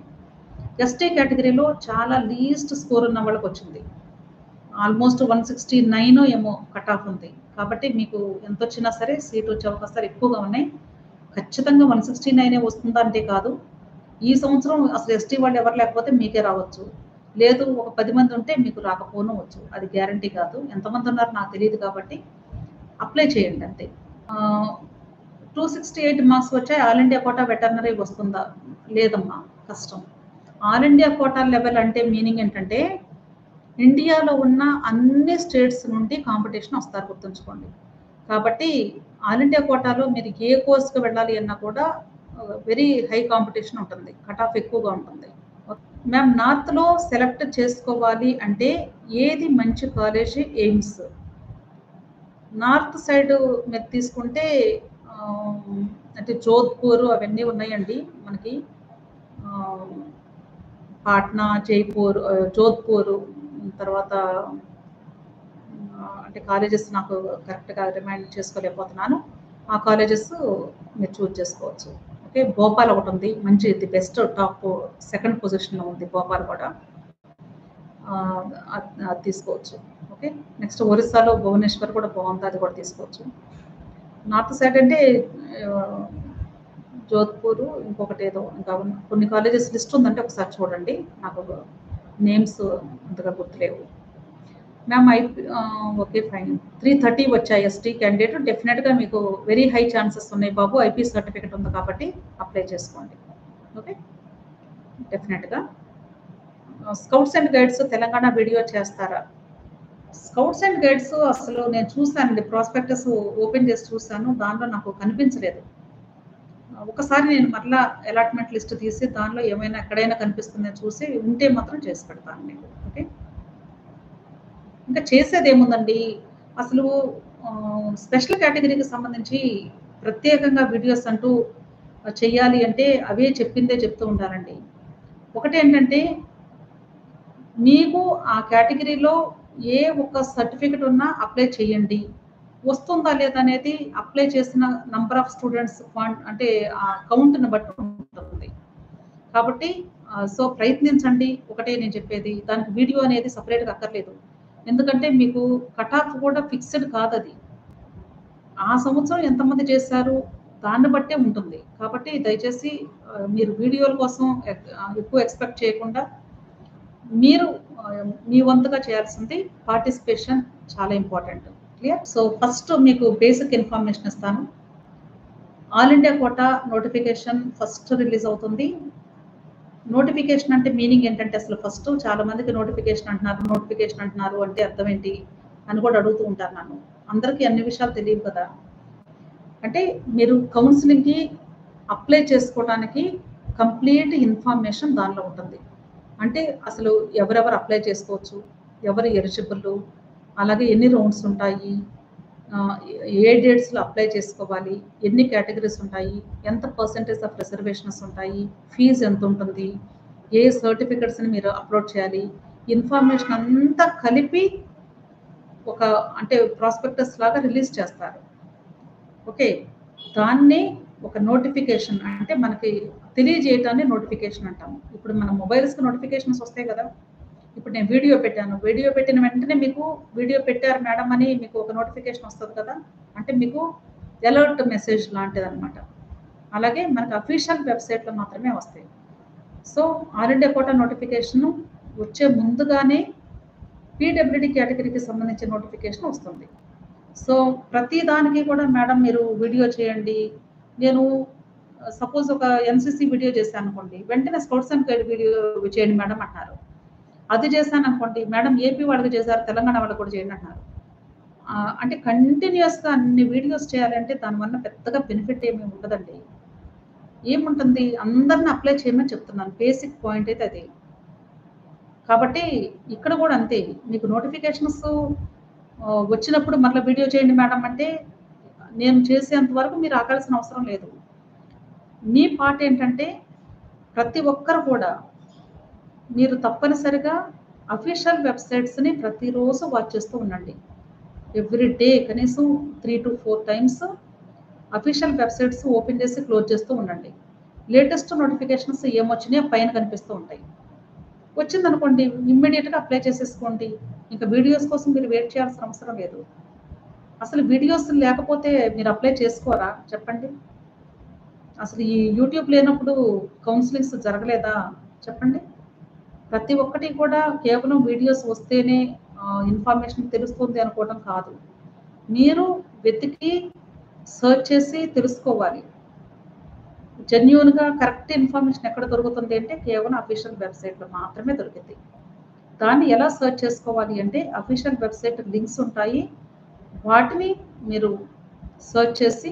S1: ఎస్టీ కేటగిరీలో చాలా లీస్ట్ స్కోర్ ఉన్న వాళ్ళకి వచ్చింది. ఆల్మోస్ట్ 169 ఏమో కట్ ఆఫ్ ఉంది. కాబట్టి మీకు ఎంత వచ్చినా సరే సీట్ వచ్చే అవకాశాలు ఎక్కువగా ఉన్నాయి. ఖచ్చితంగా 169 వస్తుందా అంటే కాదు. ఈ సంవత్సరం అసలు ఎస్టీ వాళ్ళు ఎవరు లేకపోతే మీకే రావచ్చు, లేదు ఒక 10 మంది ఉంటే మీకు రాకపోవచ్చు, అది గ్యారంటీ కాదు. ఎంతమంది ఉన్నారు నాకు తెలియదు కాబట్టి అప్లై చేయండి అంతే. 268 మార్క్స్ వచ్చాయి, ఆల్ ఇండియా కోటా వెటర్నరీ వస్తుందా? లేదమ్మా, కష్టం. ఆల్ ఇండియా కోటా లెవెల్ అంటే మీనింగ్ ఏంటంటే ఇండియాలో ఉన్న అన్ని స్టేట్స్ నుండి కాంపిటీషన్ వస్తారు, గుర్తుంచుకోండి. కాబట్టి ఆల్ ఇండియా కోటాలో మీరు ఏ కోర్స్కి వెళ్ళాలి అన్నా కూడా వెరీ హై కాంపిటీషన్ ఉంటుంది, కట్ ఆఫ్ ఎక్కువగా ఉంటుంది. మ్యామ్ నార్త్లో సెలెక్ట్ చేసుకోవాలి అంటే ఏది మంచి కాలేజీ? ఎయిమ్స్ నార్త్ సైడ్ మీరు తీసుకుంటే అంటే జోధ్పూర్ అవన్నీ ఉన్నాయండి మనకి. పాట్నా, జైపూర్, జోధ్పూర్, తర్వాత అంటే కాలేజెస్ నాకు కరెక్ట్గా రిమైండ్ చేసుకోలేకపోతున్నాను. ఆ కాలేజెస్ మీరు చూజ్ చేసుకోవచ్చు. ఓకే. భోపాల్ ఒకటి ఉంది, మంచి ది బెస్ట్ టాప్ 2nd పొజిషన్లో ఉంది భోపాల్ కూడా, అది తీసుకోవచ్చు. ఓకే. నెక్స్ట్ ఒరిస్సాలో భువనేశ్వర్ కూడా బాగుంది, అది కూడా తీసుకోవచ్చు. నార్త్ సైడ్ అంటే జోధ్పూర్, ఇంకొకటి ఏదో ఇంకా కొన్ని కాలేజెస్ లిస్ట్ ఉందంటే ఒకసారి చూడండి, నాకు నేమ్స్ అంతగా గుర్తులేవు. Ma'am okay fine. 330 వచ్చాయి ఎస్టీ క్యాండిడేట్, డెఫినెట్గా మీకు వెరీ హై ఛాన్సెస్ ఉన్నాయి బాబు. ఐపీ సర్టిఫికేట్ ఉంది కాబట్టి అప్లై చేసుకోండి. ఓకే, డెఫినెట్గా. Scouts and guides Telangana video చేస్తారా? స్కౌట్స్ అండ్ గైడ్స్ అసలు నేను చూసానండి, ప్రాస్పెక్టస్ ఓపెన్ చేసి చూసాను, దానిలో నాకు కనిపించలేదు. ఒకసారి నేను మరలా అలాట్మెంట్ లిస్ట్ తీసి దానిలో ఏమైనా ఎక్కడైనా కనిపిస్తుందని చూసి ఉంటే మాత్రం చేసి పెడతాను మీకు. ఓకే. ఇంకా చేసేది ఏముందండి, అసలు స్పెషల్ కేటగిరీకి సంబంధించి ప్రత్యేకంగా వీడియోస్ అంటూ చెయ్యాలి అంటే అవే చెప్పిందే చెప్తూ ఉంటారండి. ఒకటేంటంటే మీకు ఆ కేటగిరీలో ఏ ఒక్క సర్టిఫికెట్ ఉన్నా అప్లై చేయండి, వస్తుందా లేదా అనేది అప్లై చేసిన నంబర్ ఆఫ్ స్టూడెంట్స్ అంటే ఆ కౌంట్ని బట్టి ఉంటుంది. కాబట్టి సో ప్రయత్నించండి, ఒకటే నేను చెప్పేది. దానికి వీడియో అనేది సపరేట్గా అక్కర్లేదు, ఎందుకంటే మీకు కట్ ఆఫ్ కూడా ఫిక్స్డ్ కాదు, అది ఆ సంవత్సరం ఎంతమంది చేశారు దాన్ని బట్టే ఉంటుంది. కాబట్టి దయచేసి మీరు వీడియోల కోసం ఎక్కువ ఎక్స్పెక్ట్ చేయకుండా మీరు మీ వంతుగా చేయాల్సింది పార్టిసిపేషన్ చాలా ఇంపార్టెంట్. క్లియర్? సో ఫస్ట్ మీకు బేసిక్ ఇన్ఫర్మేషన్ ఇస్తాను. All India quota notification first release అవుతుంది. నోటిఫికేషన్ అంటే మీనింగ్ ఏంటంటే అసలు ఫస్ట్ చాలా మందికి నోటిఫికేషన్ అంటున్నారు అంటే అర్థం ఏంటి అని కూడా అడుగుతూ ఉంటారు నన్ను. అందరికీ అన్ని విషయాలు తెలియదు కదా. అంటే మీరు కౌన్సిలింగ్కి అప్లై చేసుకోవడానికి కంప్లీట్ ఇన్ఫర్మేషన్ దానిలో ఉంటుంది. అంటే అసలు ఎవరెవరు అప్లై చేసుకోవచ్చు, ఎవరు ఎలిజిబుల్, అలాగే ఎన్ని రౌండ్స్ ఉంటాయి, ఏ డేట్స్లో అప్లై చేసుకోవాలి, ఎన్ని కేటగిరీస్ ఉంటాయి, ఎంత పర్సెంటేజ్ ఆఫ్ రిజర్వేషన్స్ ఉంటాయి, ఫీజు ఎంత ఉంటుంది, ఏ సర్టిఫికెట్స్ని మీరు అప్లోడ్ చేయాలి, ఇన్ఫర్మేషన్ అంతా కలిపి ఒక అంటే ప్రాస్పెక్టస్ లాగా రిలీజ్ చేస్తారు. ఓకే, దాన్ని ఒక నోటిఫికేషన్ అంటే మనకి తెలియజేయటాన్ని నోటిఫికేషన్ అంటాము. ఇప్పుడు మన మొబైల్స్కి నోటిఫికేషన్స్ వస్తాయి కదా, ఇప్పుడు నేను వీడియో పెట్టాను. వీడియో పెట్టిన వెంటనే మీకు వీడియో పెట్టారు మేడం అని మీకు ఒక నోటిఫికేషన్ వస్తది కదా! అంటే మీకు అలర్ట్ మెసేజ్ లాంటిదనమాట. అలాగే మనకు అఫీషియల్ వెబ్‌సైట్‌లో మాత్రమే వస్తాయి. So, all India quota notification వచ్చే ముందుగానే పీడబ్ల్యూడీ కేటగిరీకి సంబంధించిన నోటిఫికేషన్ వస్తుంది. సో, ప్రతి దానికి కూడా మేడం మీరు వీడియో చేయండి. నేను సపోజ్ ఒక ఎన్‌సీసీ వీడియో చేశాననుకోండి. వెంటనే స్కౌట్స్ అండ్ గైడ్ వీడియో చేయండి మేడం అంటున్నారు. అది చేశాననుకోండి, మేడం ఏపీ వాళ్ళకి చేశారు, తెలంగాణ వాళ్ళకి కూడా చేయండి అంటున్నారు. అంటే కంటిన్యూయస్‌గా అన్ని వీడియోస్ చేయాలంటే దానివల్ల పెద్దగా బెనిఫిట్ ఏమి ఉండదండి. ఏముంటుంది? అందరిని అప్లై చేయమని చెప్తున్నాను. బేసిక్ పాయింట్ అయితే అదే. కాబట్టి ఇక్కడ కూడా అంతే. మీకు నోటిఫికేషన్స్ వచ్చినప్పుడు మరలా వీడియో చేయండి మేడం అంటే, నేను చేసేంత వరకు మీరు ఆగాల్సిన అవసరం లేదు. మీ పార్ట్ ఏంటంటే, ప్రతి ఒక్కరు కూడా మీరు తప్పనిసరిగా అఫీషియల్ వెబ్‌సైట్స్‌ని ప్రతిరోజు వాచ్ చేస్తూ ఉండండి. ఎవ్రీ డే కనీసం 3-4 టైమ్స్ అఫీషియల్ వెబ్‌సైట్స్ ఓపెన్ చేసి, క్లోజ్ చేస్తూ ఉండండి. లేటెస్ట్ నోటిఫికేషన్స్ ఏమొచ్చినాయో పైన కనిపిస్తూ ఉంటాయి. వచ్చిందనుకోండి ఇమ్మీడియేట్‌గా అప్లై చేసేసుకోండి. ఇంకా వీడియోస్ కోసం మీరు వెయిట్ చేయాల్సిన అవసరం లేదు. అసలు వీడియోస్ లేకపోతే మీరు అప్లై చేసుకోరా చెప్పండి? అసలు ఈ యూట్యూబ్ లేనప్పుడు కౌన్సెలింగ్స్ జరగలేదా చెప్పండి? ప్రతి ఒక్కటి కూడా కేవలం వీడియోస్ వస్తేనే ఇన్ఫర్మేషన్ తెలుస్తుంది అనుకోవడం కాదు. మీరు వెతికి సెర్చ్ చేసి తెలుసుకోవాలి. జెన్యూన్‌గా కరెక్ట్ ఇన్ఫర్మేషన్ ఎక్కడ దొరుకుతుంది అంటే కేవలం అఫీషియల్ వెబ్‌సైట్‌లో మాత్రమే దొరుకుద్ది. దాన్ని ఎలా సెర్చ్ చేసుకోవాలి అంటే అఫీషియల్ వెబ్‌సైట్ లింక్స్ ఉంటాయి. వాటిని మీరు సెర్చ్ చేసి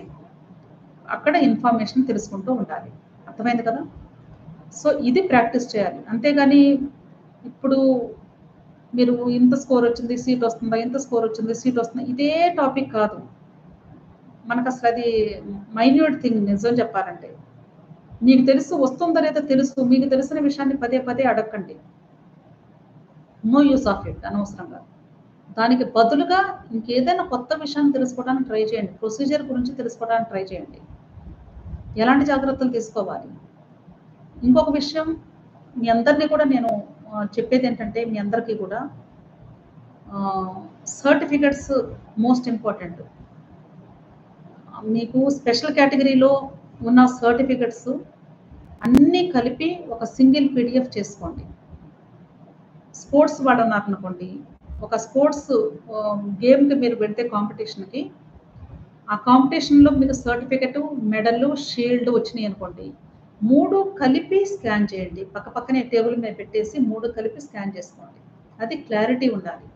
S1: అక్కడ ఇన్ఫర్మేషన్ తెలుసుకుంటూ ఉండాలి. అర్థమైంది కదా! సో, ఇది ప్రాక్టీస్ చేయాలి. అంతేగాని ఇప్పుడు మీరు ఇంత స్కోర్ వచ్చింది, సీట్ వస్తుందా? ఇంత స్కోర్ వచ్చింది, సీట్ వస్తుందా? ఇదే టాపిక్ కాదు. మనకసలు అది మైన్యూట్ థింగ్ నిజం చెప్పాలంటే. మీకు తెలుసు వస్తుందో లేదో తెలుసు. మీకు తెలిసిన విషయాన్ని పదే పదే అడగకండి. నో యూజ్ ఆఫ్ ఇట్ అనవసరంగా. దానికి బదులుగా ఇంకేదైనా కొత్త విషయాన్ని తెలుసుకోవడానికి ట్రై చేయండి. ప్రొసీజర్ గురించి తెలుసుకోవడానికి ట్రై చేయండి. ఎలాంటి జాగ్రత్తలు తీసుకోవాలి? ఇంకొక విషయం మీ అందరిని కూడా నేను చెప్పేదేంటంటే మీ అందరికీ కూడా సర్టిఫికేట్స్ మోస్ట్ ఇంపార్టెంట్. మీకు స్పెషల్ కేటగిరీలో ఉన్న సర్టిఫికేట్స్ అన్నీ కలిపి ఒక సింగిల్ పీడీఎఫ్ చేసుకోండి. స్పోర్ట్స్ వాడున్నారనుకోండి, ఒక స్పోర్ట్స్ గేమ్‌కి మీరు వెళ్తే కాంపిటీషన్‌కి, ఆ కాంపిటీషన్‌లో మీకు సర్టిఫికేటు, మెడలు, షీల్డ్ వచ్చినాయనుకోండి, 3 కలిపి స్కాన్ చేయండి. పక్కపక్కనే టేబుల్ మీద పెట్టేసి 3 కలిపి స్కాన్ చేసుకోండి. అది క్లారిటీ ఉండాలి.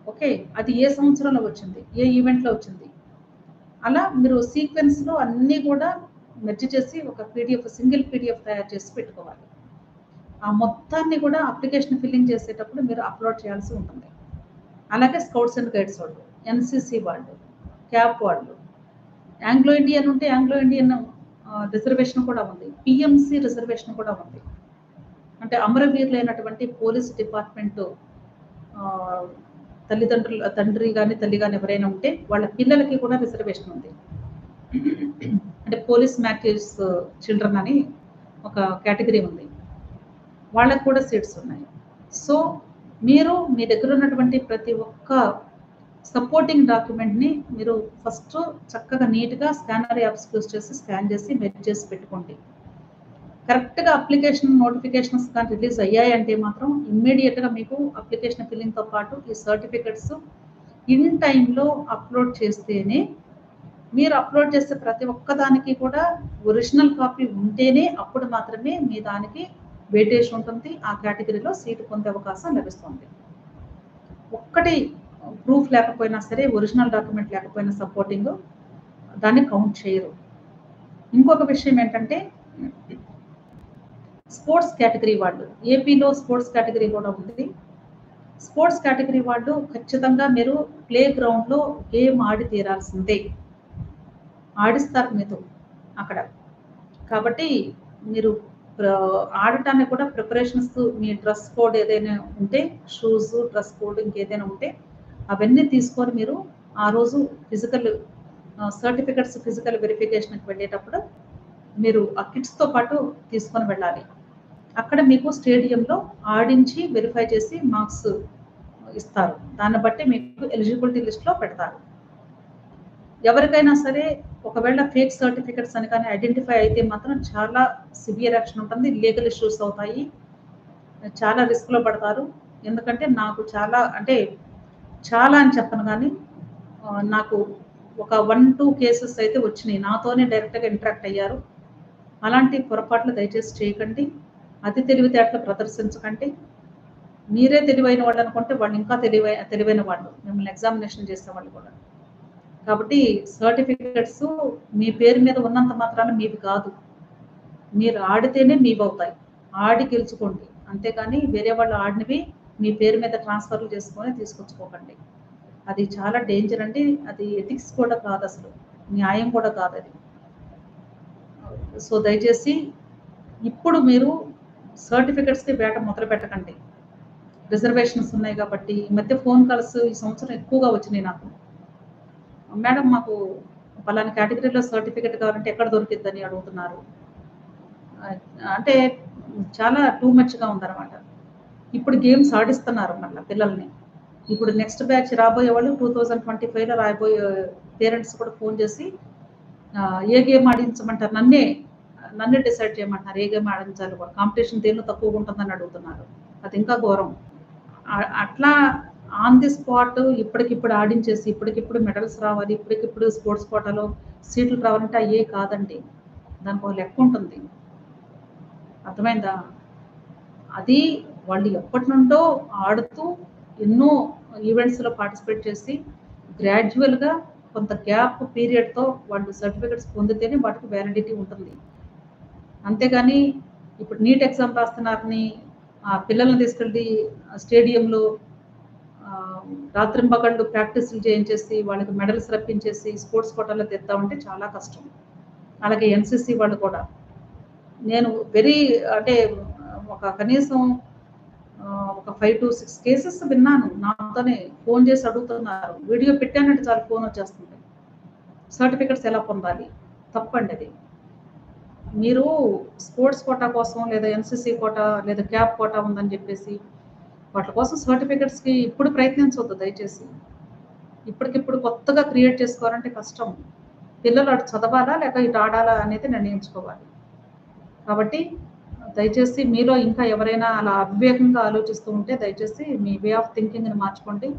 S1: ఓకే. అది ఏ సంవత్సరంలో వచ్చింది? ఏ ఈవెంట్‌లో వచ్చింది? అలా మీరు సీక్వెన్స్‌లో అన్నీ కూడా మెర్జ్ చేసి ఒక పీడీఎఫ్ సింగిల్ పీడీఎఫ్ తయారు చేసి పెట్టుకోవాలి. ఆ మొత్తాన్ని కూడా అప్లికేషన్ ఫిల్లింగ్ చేసేటప్పుడు మీరు అప్‌లోడ్ చేయాల్సి ఉంటుంది. అలాగే స్కౌట్స్ అండ్ గైడ్స్ వాళ్ళు, ఎన్‌సీసీ వాళ్ళు, క్యాప్ వాళ్ళు, ఆంగ్లో ఇండియన్ ఉంటే ఆంగ్లో ఇండియన్ రిజర్వేషన్ కూడా ఉంది. పీఎంసీ రిజర్వేషన్ కూడా ఉంది. అంటే అమరవీరులైనటువంటి పోలీస్ డిపార్ట్‌మెంట్ తండ్రి గాని, తల్లి గాని ఎవరైనా ఉంటే వాళ్ళ పిల్లలకి కూడా రిజర్వేషన్ ఉంది. అంటే పోలీస్ మ్యాథ్యూస్ చిల్డ్రన్ అని ఒక కేటగిరీ ఉంది. వాళ్ళకి కూడా సీట్స్ ఉన్నాయి. సో, మీరు మీ దగ్గర ఉన్నటువంటి ప్రతి ఒక్క సపోర్టింగ్ డాక్యుమెంట్‌ని మీరు ఫస్ట్ చక్కగా నీట్‌గా స్కానర్ యాప్స్ యూజ్ చేసి స్కాన్ చేసి మెర్జ్ చేసి పెట్టుకోండి. కరెక్ట్‌గా అప్లికేషన్ నోటిఫికేషన్స్ కానీ రిలీజ్ అయ్యాయంటే మాత్రం ఇమ్మీడియేట్‌గా మీకు అప్లికేషన్ ఫిల్లింగ్‌తో పాటు ఈ సర్టిఫికేట్స్ ఇన్ టైమ్‌లో అప్‌లోడ్ చేస్తేనే మీరు అప్‌లోడ్ చేసే ప్రతి ఒక్క దానికి కూడా ఒరిజినల్ కాపీ ఉంటేనే అప్పుడు మాత్రమే మీ దానికి వెయిటేజ్ ఉంటుంది. ఆ కేటగిరీలో సీట్ పొందే అవకాశం లభిస్తుంది. ఒక్కటి ప్రూఫ్ లేకపోయినా సరే, ఒరిజినల్ డాక్యుమెంట్ లేకపోయినా సపోర్టింగ్ దాన్ని కౌంట్ చేయరు. ఇంకొక విషయం ఏంటంటే స్పోర్ట్స్ కేటగిరీ వాళ్ళు, ఏపీలో స్పోర్ట్స్ కేటగిరీ కూడా ఉంది. స్పోర్ట్స్ కేటగిరీ వాళ్ళు ఖచ్చితంగా మీరు ప్లే గ్రౌండ్‌లో గేమ్ ఆడి తీరాల్సిందే. ఆడిస్తారు మీతో అక్కడ. కాబట్టి మీరు ఆడటానికి కూడా ప్రిపరేషన్స్ మీ డ్రెస్ కోడ్ ఏదైనా ఉంటే షూస్, డ్రెస్ కోడ్ ఇంకేదైనా ఉంటే అవన్నీ తీసుకొని మీరు ఆ రోజు ఫిజికల్ సర్టిఫికేట్స్ ఫిజికల్ వెరిఫికేషన్‌కి వెళ్ళేటప్పుడు మీరు ఆ కిట్స్‌తో పాటు తీసుకొని వెళ్ళాలి. అక్కడ మీకు స్టేడియంలో ఆడించి వెరిఫై చేసి మార్క్స్ ఇస్తారు. దాన్ని బట్టి మీకు ఎలిజిబిలిటీ లిస్ట్‌లో పెడతారు. ఎవరికైనా సరే ఒకవేళ ఫేక్ సర్టిఫికేట్స్ అని కానీ ఐడెంటిఫై అయితే మాత్రం చాలా సివియర్ యాక్షన్ ఉంటుంది. లీగల్ ఇష్యూస్ అవుతాయి. చాలా రిస్క్‌లో పడతారు. ఎందుకంటే నాకు చాలా అని చెప్పను గానీ నాకు ఒక 1, 2 కేసెస్ అయితే వచ్చినియి. నాతోనే డైరెక్ట్‌గా ఇంటరాక్ట్ అయ్యారు. అలాంటి పొరపాట్లు దయచేసి చేయకండి. అతి తెలివితేటలు ప్రదర్శించకండి. మీరే తెలివైన వాళ్ళనుకుంటే వాళ్ళు ఇంకా తెలివైన వాళ్ళు. మిమ్మల్ని ఎగ్జామినేషన్ చేసేవాళ్ళు కూడా. కాబట్టి సర్టిఫికేట్స్ మీ పేరు మీద ఉన్నంత మాత్రాన మీవి కాదు. మీరు ఆడితేనే మీవవుతాయి. ఆడి గెలుచుకోండి. అంతేకాని వేరే వాళ్ళు ఆడినవి మీ పేరు మీద ట్రాన్స్‌ఫర్‌లు చేసుకొని తీసుకొచ్చుకోకండి. అది చాలా డేంజర్ అండి. అది ఎథిక్స్ కూడా కాదసలు. న్యాయం కూడా కాదది. సో, దయచేసి ఇప్పుడు మీరు సర్టిఫికేట్స్‌కి వేట మొదలుపెట్టకండి. రిజర్వేషన్స్ ఉన్నాయి కాబట్టి ఈ మధ్య ఫోన్ కాల్స్ ఈ సంవత్సరం ఎక్కువగా వచ్చినాయి నాకు. మేడం మాకు పలానా కేటగిరీలో సర్టిఫికేట్ కావాలంటే ఎక్కడ దొరికిద్దని అడుగుతున్నారు. అంటే చాలా టూ మచ్‌గా ఉందన్నమాట. ఇప్పుడు గేమ్స్ ఆడిస్తున్నారు మళ్ళా పిల్లల్ని. ఇప్పుడు నెక్స్ట్ బ్యాచ్ రాబోయే వాళ్ళు 2025లో రాబోయే పేరెంట్స్ కూడా ఫోన్ చేసి ఏ గేమ్ ఆడించమంటారు? నన్నే డిసైడ్ చేయమంటున్నారు. ఏ గేమ్ ఆడించాలో కూడా. కాంపిటీషన్ దేనిలో తక్కువగా ఉంటుందని అడుగుతున్నారు. అది ఇంకా ఘోరం. అట్లా ఆన్ ది స్పాట్ ఇప్పటికిప్పుడు ఆడించేసి, ఇప్పటికిప్పుడు మెడల్స్ రావాలి, ఇప్పటికిప్పుడు స్పోర్ట్స్ కోటాలో సీట్లు రావాలంటే అయ్యే కాదండి. దానికి ఒక లెక్క ఉంటుంది. అర్థమైందా? అది వాళ్ళు ఎప్పటినుండో ఆడుతూ ఎన్నో ఈవెంట్స్‌లో పార్టిసిపేట్ చేసి గ్రాడ్యువల్‌గా కొంత గ్యాప్ పీరియడ్‌తో వాళ్ళు సర్టిఫికేట్స్ పొందితేనే వాటికి వ్యాలిడిటీ ఉంటుంది. అంతేగాని ఇప్పుడు నీట్ ఎగ్జామ్ రాస్తున్నారని పిల్లల్ని తీసుకెళ్ళి స్టేడియంలో రాత్రింబగళ్ళు ప్రాక్టీస్‌లు చేయించేసి వాళ్ళకి మెడల్స్ రప్పించేసి స్పోర్ట్స్ కోటాలో తెద్దామంటే చాలా కష్టం. అలాగే ఎన్‌సీసీ వాళ్ళు కూడా. నేను అంటే కనీసం ఒక 5-6 కేసెస్ విన్నాను. నాతోనే ఫోన్ చేసి అడుగుతున్నారు. వీడియో పెట్టానంటే చాలు ఫోన్ వచ్చేస్తుంది. సర్టిఫికేట్స్ ఎలా పొందాలి? తప్పండి అది. మీరు స్పోర్ట్స్ కోటా కోసం లేదా ఎన్‌సీసీ కోటా లేదా క్యాప్ కోటా ఉందని చెప్పేసి వాటి కోసం సర్టిఫికేట్స్‌కి ఇప్పుడు ప్రయత్నించొద్దు దయచేసి. ఇప్పటికిప్పుడు కొత్తగా క్రియేట్ చేసుకోవాలంటే కష్టం. పిల్లలు అటు చదవాలా లేక ఇటు ఆడాలా అనేది నిర్ణయించుకోవాలి. కాబట్టి దయచేసి మీలో ఇంకా ఎవరైనా అలా అవివేకంగా ఆలోచిస్తూ ఉంటే దయచేసి మీ వే ఆఫ్ థింకింగ్‌ని మార్చుకోండి.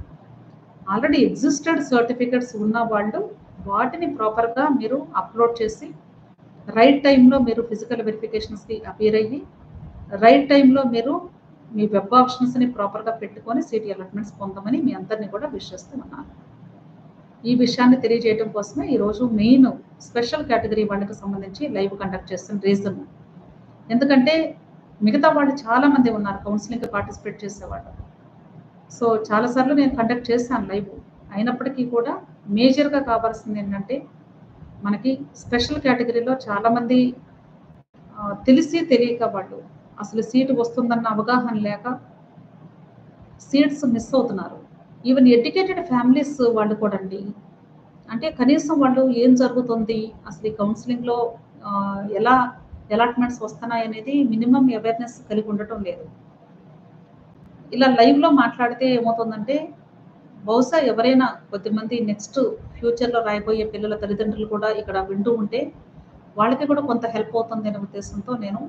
S1: ఆల్రెడీ ఎగ్జిస్టెడ్ సర్టిఫికేట్స్ ఉన్న వాళ్ళు వాటిని ప్రాపర్‌గా మీరు అప్‌లోడ్ చేసి రైట్ టైమ్‌లో మీరు ఫిజికల్ వెరిఫికేషన్స్‌కి అపియర్ అయ్యి రైట్ టైమ్‌లో మీరు మీ వెబ్ ఆప్షన్స్‌ని ప్రాపర్‌గా పెట్టుకొని సీట్ అలాట్‌మెంట్స్ పొందమని మీ అందరిని కూడా విష్ చేస్తూ ఉన్నాను. ఈ విషయాన్ని తెలియజేయడం కోసమే ఈరోజు మెయిన్ స్పెషల్ కేటగిరీ వాళ్ళకి సంబంధించి లైవ్ కండక్ట్ చేస్తున్న రీజన్. ఎందుకంటే మిగతా వాళ్ళు చాలా మంది ఉన్నారు కౌన్సిలింగ్‌కి పార్టిసిపేట్ చేసేవాళ్ళు. సో, చాలా సార్లు నేను కండక్ట్ చేశాను లైవ్. అయినప్పటికీ కూడా మేజర్‌గా కావాల్సింది ఏంటంటే మనకి స్పెషల్ కేటగిరీలో చాలామంది తెలిసి తెలియక వాళ్ళు అసలు సీటు వస్తుందన్న అవగాహన లేక సీట్స్ మిస్ అవుతున్నారు. ఈవెన్ ఎడ్యుకేటెడ్ ఫ్యామిలీస్ వాళ్ళు కూడా అండి. అంటే కనీసం వాళ్ళు ఏం జరుగుతుంది? అసలు ఈ కౌన్సిలింగ్‌లో ఎలా అలాట్‌మెంట్స్ వస్తున్నాయనేది మినిమమ్ అవేర్‌నెస్ కలిగి ఉండటం లేదు. ఇలా లైవ్‌లో మాట్లాడితే ఏమవుతుందంటే బహుశా ఎవరైనా కొద్దిమంది నెక్స్ట్ ఫ్యూచర్‌లో రాయబోయే పిల్లల తల్లిదండ్రులు కూడా ఇక్కడ వింటూ ఉంటే వాళ్ళకి కూడా కొంత హెల్ప్ అవుతుందనే ఉద్దేశంతో నేను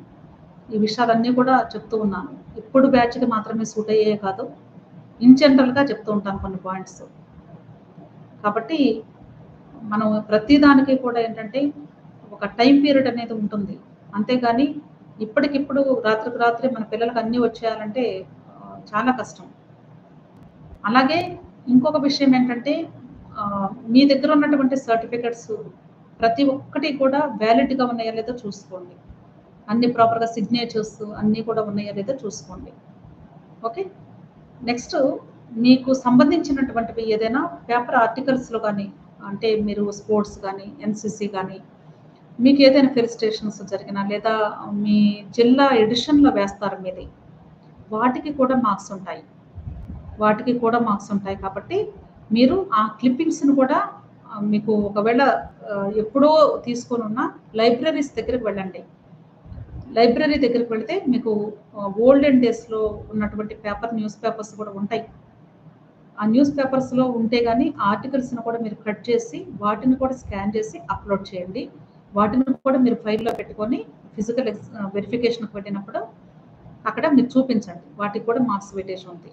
S1: ఈ విషయాలన్నీ కూడా చెప్తూ ఉన్నాను. ఇప్పుడు బ్యాచ్‌కి మాత్రమే సూట్ అయ్యేయే కాదు. ఇన్ జనరల్‌గా చెప్తూ ఉంటాను కొన్ని పాయింట్స్. కాబట్టి మనం ప్రతి దానికి కూడా ఏంటంటే ఒక టైం పీరియడ్ అనేది ఉంటుంది. అంతేగాని ఇప్పటికిప్పుడు రాత్రికి రాత్రి మన పిల్లలకి అన్నీ వచ్చేయాలంటే చాలా కష్టం. అలాగే ఇంకొక విషయం ఏంటంటే మీ దగ్గర ఉన్నటువంటి సర్టిఫికేట్స్ ప్రతి ఒక్కటి కూడా వ్యాలిడ్‌గా ఉన్నాయో లేదో చూసుకోండి. అన్ని ప్రాపర్‌గా సిగ్నేచర్స్ అన్నీ కూడా ఉన్నాయో లేదో చూసుకోండి. ఓకే. నెక్స్ట్ మీకు సంబంధించినటువంటివి ఏదైనా పేపర్ ఆర్టికల్స్‌లో గానీ, అంటే మీరు స్పోర్ట్స్ గానీ, ఎన్‌సీసీ గానీ, మీకు ఏదైనా ఫెలిసిటేషన్స్ జరిగినా లేదా మీ జిల్లా ఎడిషన్‌లో వేస్తారు మీది. వాటికి కూడా మార్క్స్ ఉంటాయి. కాబట్టి మీరు ఆ క్లిప్పింగ్స్‌ని కూడా మీకు ఒకవేళ ఎప్పుడో తీసుకొనున్న లైబ్రరీస్ దగ్గరికి వెళ్ళండి. లైబ్రరీ దగ్గరికి వెళితే మీకు ఓల్డెన్ డేస్‌లో ఉన్నటువంటి న్యూస్ పేపర్స్ కూడా ఉంటాయి. ఆ న్యూస్ పేపర్స్‌లో ఉంటే గాని ఆర్టికల్స్‌ని కూడా మీరు కట్ చేసి, వాటిని కూడా స్కాన్ చేసి అప్‌లోడ్ చేయండి. వాటిని కూడా మీరు ఫైల్‌లో పెట్టుకొని ఫిజికల్ వెరిఫికేషన్‌కి వెళ్ళినప్పుడు అక్కడ మీరు చూపించండి. వాటికి కూడా మార్క్స్ వెయిటేజ్ ఉంది.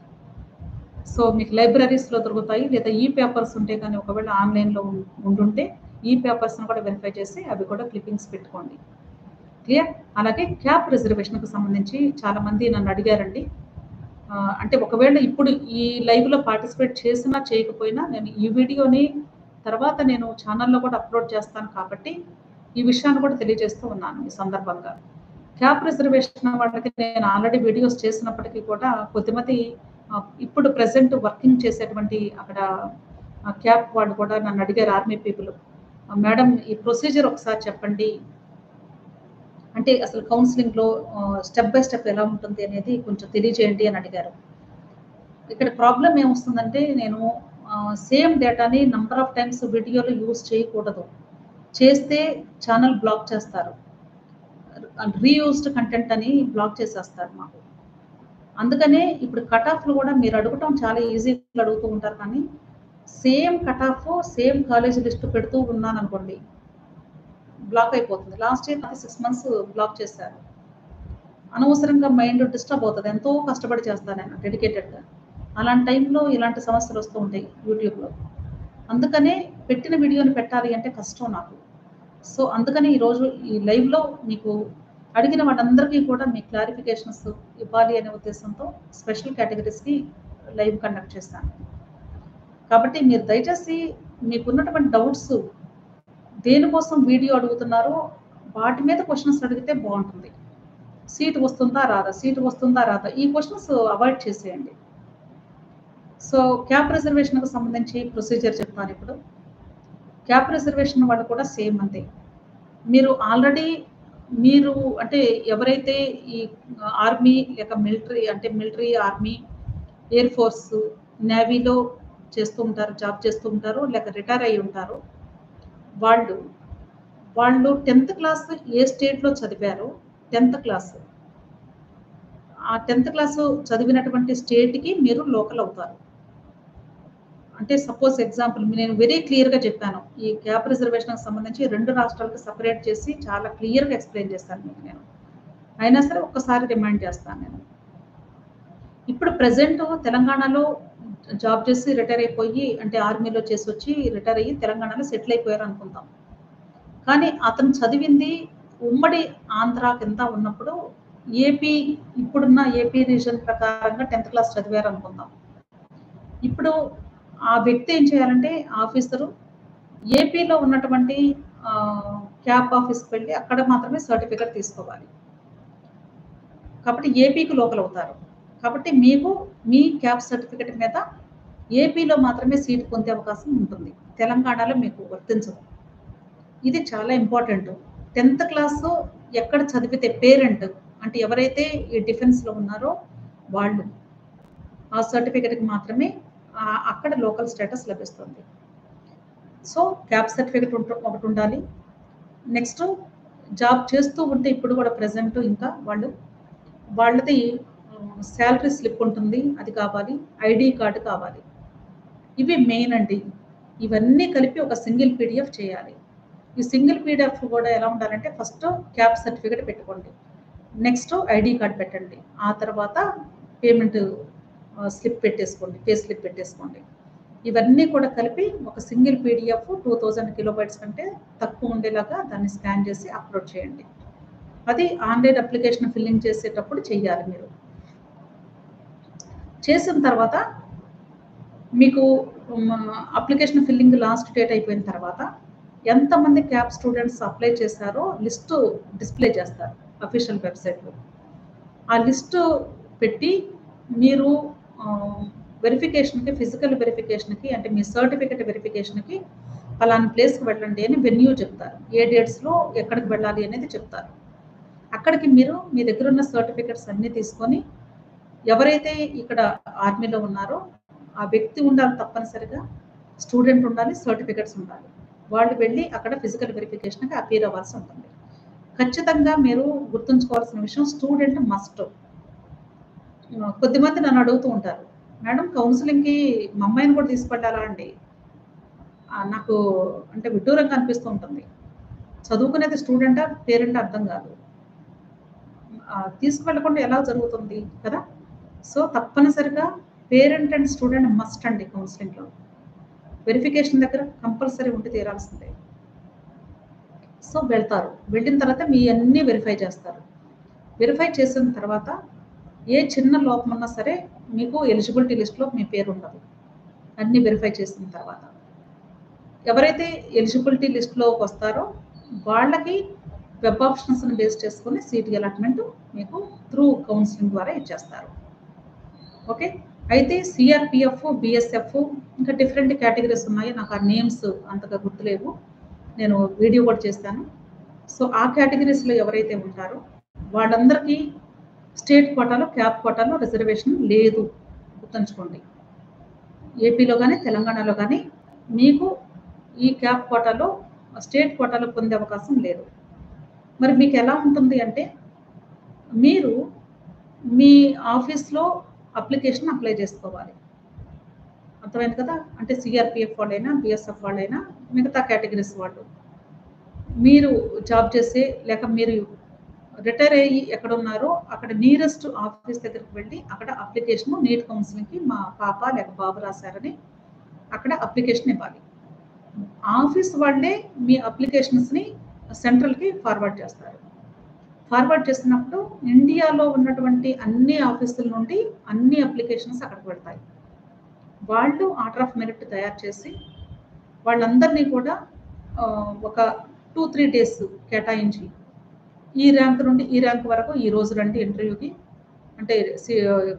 S1: సో, మీకు లైబ్రరీస్‌లో దొరుకుతాయి. లేదా ఈ పేపర్స్ ఉంటే గాని ఒకవేళ ఆన్‌లైన్‌లో ఉండుంటే ఈ పేపర్స్‌ని కూడా వెరిఫై చేసి అవి కూడా క్లిప్పింగ్స్ పెట్టుకోండి. క్లియర్? అలాగే క్యాప్ రిజర్వేషన్‌కి సంబంధించి చాలామంది నన్ను అడిగారండి. అంటే ఒకవేళ ఇప్పుడు ఈ లైవ్‌లో పార్టిసిపేట్ చేసినా, చేయకపోయినా నేను ఈ వీడియోని తర్వాత నేను ఛానెల్‌లో కూడా అప్‌లోడ్ చేస్తాను కాబట్టి, ఈ విషయాన్ని కూడా తెలియజేస్తూ ఉన్నాను ఈ సందర్భంగా. క్యాప్ రిజర్వేషన్ వాళ్ళకి నేను ఆల్రెడీ వీడియోస్ చేసినప్పటికీ కూడా కొద్దిమంది ఇప్పుడు ప్రెజెంట్ వర్కింగ్ చేసేటువంటి అక్కడ క్యాప్ వాళ్ళు కూడా నన్ను అడిగారు ఆర్మీ పీపుల్. మేడం ఈ ప్రొసీజర్ ఒకసారి చెప్పండి. అంటే అసలు కౌన్సెలింగ్‌లో స్టెప్ బై స్టెప్ ఎలా ఉంటుంది అనేది కొంచెం తెలియజేయండి అని అడిగారు. ఇక్కడ ప్రాబ్లమ్ ఏమొస్తుందంటే నేను సేమ్ డేటాని నంబర్ ఆఫ్ టైమ్స్ వీడియోలో యూజ్ చేయకూడదు. చేస్తే ఛానెల్ బ్లాక్ చేస్తారు. రీయూజ్డ్ కంటెంట్ అని బ్లాక్ చేసేస్తారు మాకు. అందుకనే ఇప్పుడు కట్ ఆఫ్‌లు కూడా మీరు అడగటం చాలా ఈజీగా అడుగుతూ ఉంటారు కానీ, same cut off, same college list పెడుతూ ఉన్నాననుకోండి, బ్లాక్ అయిపోతుంది. లాస్ట్ ఇయర్ 6 మంత్స్ బ్లాక్ చేశారు. అనవసరంగా మైండ్ డిస్టర్బ్ అవుతది. ఎంతో కష్టపడి చేస్తాను నేను డెడికేటెడ్‌గా. అలాంటి టైంలో ఇలాంటి సమస్యలు వస్తూ ఉంటాయి యూట్యూబ్‌లో. అందుకనే పెట్టిన వీడియోని పెట్టాలి అంటే కష్టం నాకు. సో, అందుకని ఈరోజు ఈ లైవ్‌లో మీకు అడిగిన వాటందరికీ కూడా మీ క్లారిఫికేషన్స్ ఇవ్వాలి అనే ఉద్దేశంతో స్పెషల్ కేటగిరీస్‌కి లైవ్ కండక్ట్ చేశాను. కాబట్టి మీరు దయచేసి మీకున్నటువంటి డౌట్స్ దేనికోసం వీడియో అడుగుతున్నారో వాటి మీద క్వెషన్స్ అడిగితే బావుంటుంది. సీట్ వస్తుందా? రాదా? సీట్ వస్తుందా? రాదా? ఈ క్వెషన్స్ అవాయిడ్ చేసేయండి. సో, క్యాప్ రిజర్వేషన్‌కి సంబంధించి ప్రొసీజర్ చెప్తానిప్పుడు. క్యాప్ రిజర్వేషన్ వాళ్ళు కూడా సేమ్ అంతే. మీరు ఆల్రెడీ మీరు అంటే ఎవరైతే ఈ ఆర్మీ లేక మిలిటరీ అంటే మిలిటరీ, ఆర్మీ, ఎయిర్ ఫోర్స్, నేవీలో చేస్తూ ఉంటారు, జాబ్ చేస్తూ ఉంటారు, లేక రిటైర్ అయ్యి ఉంటారు. వాళ్ళు, వాళ్ళు 10థ్ క్లాస్ ఏ స్టేట్‌లో చదివారో 10థ్ క్లాస్. ఆ 10థ్ క్లాసు చదివినటువంటి స్టేట్‌కి మీరు లోకల్ అవుతారు. అంటే సపోజ్ ఎగ్జాంపుల్ నేను వెరీ క్లియర్‌గా చెప్పాను. ఈ క్యాప్ రిజర్వేషన్‌కి సంబంధించి 2 రాష్ట్రాలకు సెపరేట్ చేసి చాలా క్లియర్‌గా ఎక్స్‌ప్లెయిన్ చేశాను మీకు నేను. అయినా సరే ఒక్కసారి రిమైండ్ చేస్తాను నేను. ఇప్పుడు ప్రెజెంట్ తెలంగాణలో జాబ్ చేసి రిటైర్ అయిపోయి అంటే ఆర్మీలో చేసొచ్చి రిటైర్ అయ్యి తెలంగాణలో సెటిల్ అయిపోయారు అనుకుందాం. కానీ అతను చదివింది ఉమ్మడి ఆంధ్ర కింద ఉన్నప్పుడు ఏపీ ఇప్పుడున్న ఏపీ రీజన్ ప్రకారంగా 10థ్ క్లాస్ చదివారు అనుకుందాం. ఇప్పుడు ఆ వ్యక్తి ఏం చేయాలంటే ఆఫీసరు ఏపీలో ఉన్నటువంటి క్యాప్ ఆఫీస్‌కి వెళ్ళి అక్కడ మాత్రమే సర్టిఫికేట్ తీసుకోవాలి. కాబట్టి ఏపీకి లోకల్ అవుతారు. కాబట్టి మీకు మీ క్యాప్ సర్టిఫికేట్ మీద ఏపీలో మాత్రమే సీట్ పొందే అవకాశం ఉంటుంది. తెలంగాణలో మీకు వర్తించదు. ఇది చాలా ఇంపార్టెంట్. 10థ్ క్లాసు ఎక్కడ చదివితే పేరెంట్ అంటే ఎవరైతే ఈ డిఫెన్స్‌లో ఉన్నారో వాళ్ళు. ఆ సర్టిఫికేట్‌కి మాత్రమే అక్కడ లోకల్ స్టేటస్ లభిస్తుంది. సో, క్యాప్ సర్టిఫికేట్ ఒకటి ఉండాలి. నెక్స్ట్ జాబ్ చేస్తూ ఉంటే ఇప్పుడు కూడా ప్రెజెంట్ ఇంకా వాళ్ళది సాలరీ స్లిప్ ఉంటుంది. అది కావాలి. ఐడీ కార్డ్ కావాలి. ఇవి మెయిన్ అండి. ఇవన్నీ కలిపి ఒక సింగిల్ పీడీఎఫ్ చేయాలి. ఈ సింగిల్ పీడీఎఫ్ కూడా ఎలా ఉండాలంటే ఫస్ట్ క్యాప్ సర్టిఫికేట్ పెట్టుకోండి. నెక్స్ట్ ఐడీ కార్డ్ పెట్టండి. ఆ తర్వాత పేమెంట్ స్లిప్ పెట్టేసుకోండి. పే స్లిప్ పెట్టేసుకోండి. ఇవన్నీ కూడా కలిపి ఒక సింగిల్ పీడీఎఫ్ 2000 కిలోబైట్స్ కంటే తక్కువ ఉండేలాగా దాన్ని స్కాన్ చేసి అప్‌లోడ్ చేయండి. అది ఆన్‌లైన్ అప్లికేషన్ ఫిల్లింగ్ చేసేటప్పుడు చెయ్యాలి మీరు. చేసిన తర్వాత మీకు అప్లికేషన్ ఫిల్లింగ్ లాస్ట్ డేట్ అయిపోయిన తర్వాత ఎంతమంది క్యాప్ స్టూడెంట్స్ అప్లై చేశారో లిస్టు డిస్‌ప్లే చేస్తారు అఫీషియల్ వెబ్‌సైట్‌లో. ఆ లిస్టు పెట్టి మీరు వెరిఫికేషన్‌కి ఫిజికల్ వెరిఫికేషన్‌కి అంటే మీ సర్టిఫికేట్ వెరిఫికేషన్‌కి పలానా ప్లేస్‌కి వెళ్ళండి అని వెన్యూ చెప్తారు. ఏ డేట్స్‌లో ఎక్కడికి వెళ్ళాలి అనేది చెప్తారు. అక్కడికి మీరు మీ దగ్గర ఉన్న సర్టిఫికేట్స్ అన్నీ తీసుకొని ఎవరైతే ఇక్కడ ఆర్మీలో ఉన్నారో ఆ వ్యక్తి ఉండాలి తప్పనిసరిగా. స్టూడెంట్ ఉండాలి, సర్టిఫికేట్స్ ఉండాలి. వాళ్ళు వెళ్ళి అక్కడ ఫిజికల్ వెరిఫికేషన్‌కి అపియర్ అవ్వాల్సి ఉంటుంది. ఖచ్చితంగా మీరు గుర్తుంచుకోవాల్సిన విషయం స్టూడెంట్ మస్ట్. కొద్దిమంది నన్ను అడుగుతూ ఉంటారు, మేడం కౌన్సిలింగ్‌కి మా అమ్మాయిని కూడా తీసుకెళ్ళాలా అండి? నాకు అంటే విడ్డూరంగా అనిపిస్తూ ఉంటుంది. చదువుకునేది స్టూడెంటా, పేరెంటా అర్థం కాదు. తీసుకువెళ్ళకుండా ఎలా జరుగుతుంది కదా! సో, తప్పనిసరిగా పేరెంట్ అండ్ స్టూడెంట్ మస్ట్ అండి కౌన్సిలింగ్‌లో. వెరిఫికేషన్ దగ్గర కంపల్సరీ ఉండి తీరాల్సిందే. సో, వెళ్తారు. వెళ్ళిన తర్వాత మీ అన్నీ వెరిఫై చేస్తారు. వెరిఫై చేసిన తర్వాత ఏ చిన్న లోపం ఉన్నా సరే మీకు ఎలిజిబిలిటీ లిస్ట్‌లో మీ పేరు ఉండదు. అన్నీ వెరిఫై చేసిన తర్వాత. ఎవరైతే ఎలిజిబిలిటీ లిస్ట్‌లోకి వస్తారో వాళ్ళకి వెబ్ ఆప్షన్స్‌ని బేస్ చేసుకొని సీట్ అలాట్‌మెంట్ మీకు త్రూ కౌన్సిలింగ్ ద్వారా ఇచ్చేస్తారు. ఓకే. అయితే సీఆర్‌పీఎఫ్, బీఎస్ఎఫ్ ఇంకా డిఫరెంట్ కేటగరీస్ ఉన్నాయి. నాకు ఆ నేమ్స్ అంతగా గుర్తులేవు. నేను వీడియో కూడా చేస్తాను. సో, ఆ కేటగరీస్‌లో ఎవరైతే ఉంటారో వాళ్ళందరికీ స్టేట్ కోటాలో, క్యాప్ కోటాలో రిజర్వేషన్ లేదు. గుర్తుంచుకోండి. ఏపీలో గాని, తెలంగాణలో గాని మీకు ఈ క్యాప్ కోటాలో, స్టేట్ కోటాలో పొందే అవకాశం లేదు. మరి మీకెలా ఉంటుంది అంటే, మీరు మీ ఆఫీస్‌లో అప్లికేషన్ అప్లై చేసుకోవాలి. అర్థమైంది కదా! అంటే సీఆర్‌పీఎఫ్ వాళ్ళైనా, బీఎస్ఎఫ్ వాళ్ళైనా, మిగతా కేటగరీస్ వాళ్ళు. మీరు జాబ్ చేసే లేక మీరు రిటైర్ అయ్యి ఎక్కడున్నారో అక్కడ నియరెస్ట్ ఆఫీస్ దగ్గరికి వెళ్ళి అక్కడ అప్లికేషన్ నీట్ కౌన్సిలింగ్‌కి మా పాప లేక బాబు రాశారని అక్కడ అప్లికేషన్ ఇవ్వాలి. ఆఫీస్ వాళ్ళే మీ అప్లికేషన్స్‌ని సెంట్రల్‌కి ఫార్వర్డ్ చేస్తారు. ఫార్వర్డ్ చేసినప్పుడు ఇండియాలో ఉన్నటువంటి అన్ని ఆఫీసుల నుండి అన్ని అప్లికేషన్స్ అక్కడికి వెళ్తాయి. వాళ్ళు ఆర్డర్ ఆఫ్ మెరిట్ తయారు చేసి వాళ్ళందరినీ కూడా ఒక 2-3 డేస్ కేటాయించి ఈ ర్యాంక్ నుండి ఈ ర్యాంక్ వరకు ఈ రోజు రండి ఇంటర్వ్యూకి, అంటే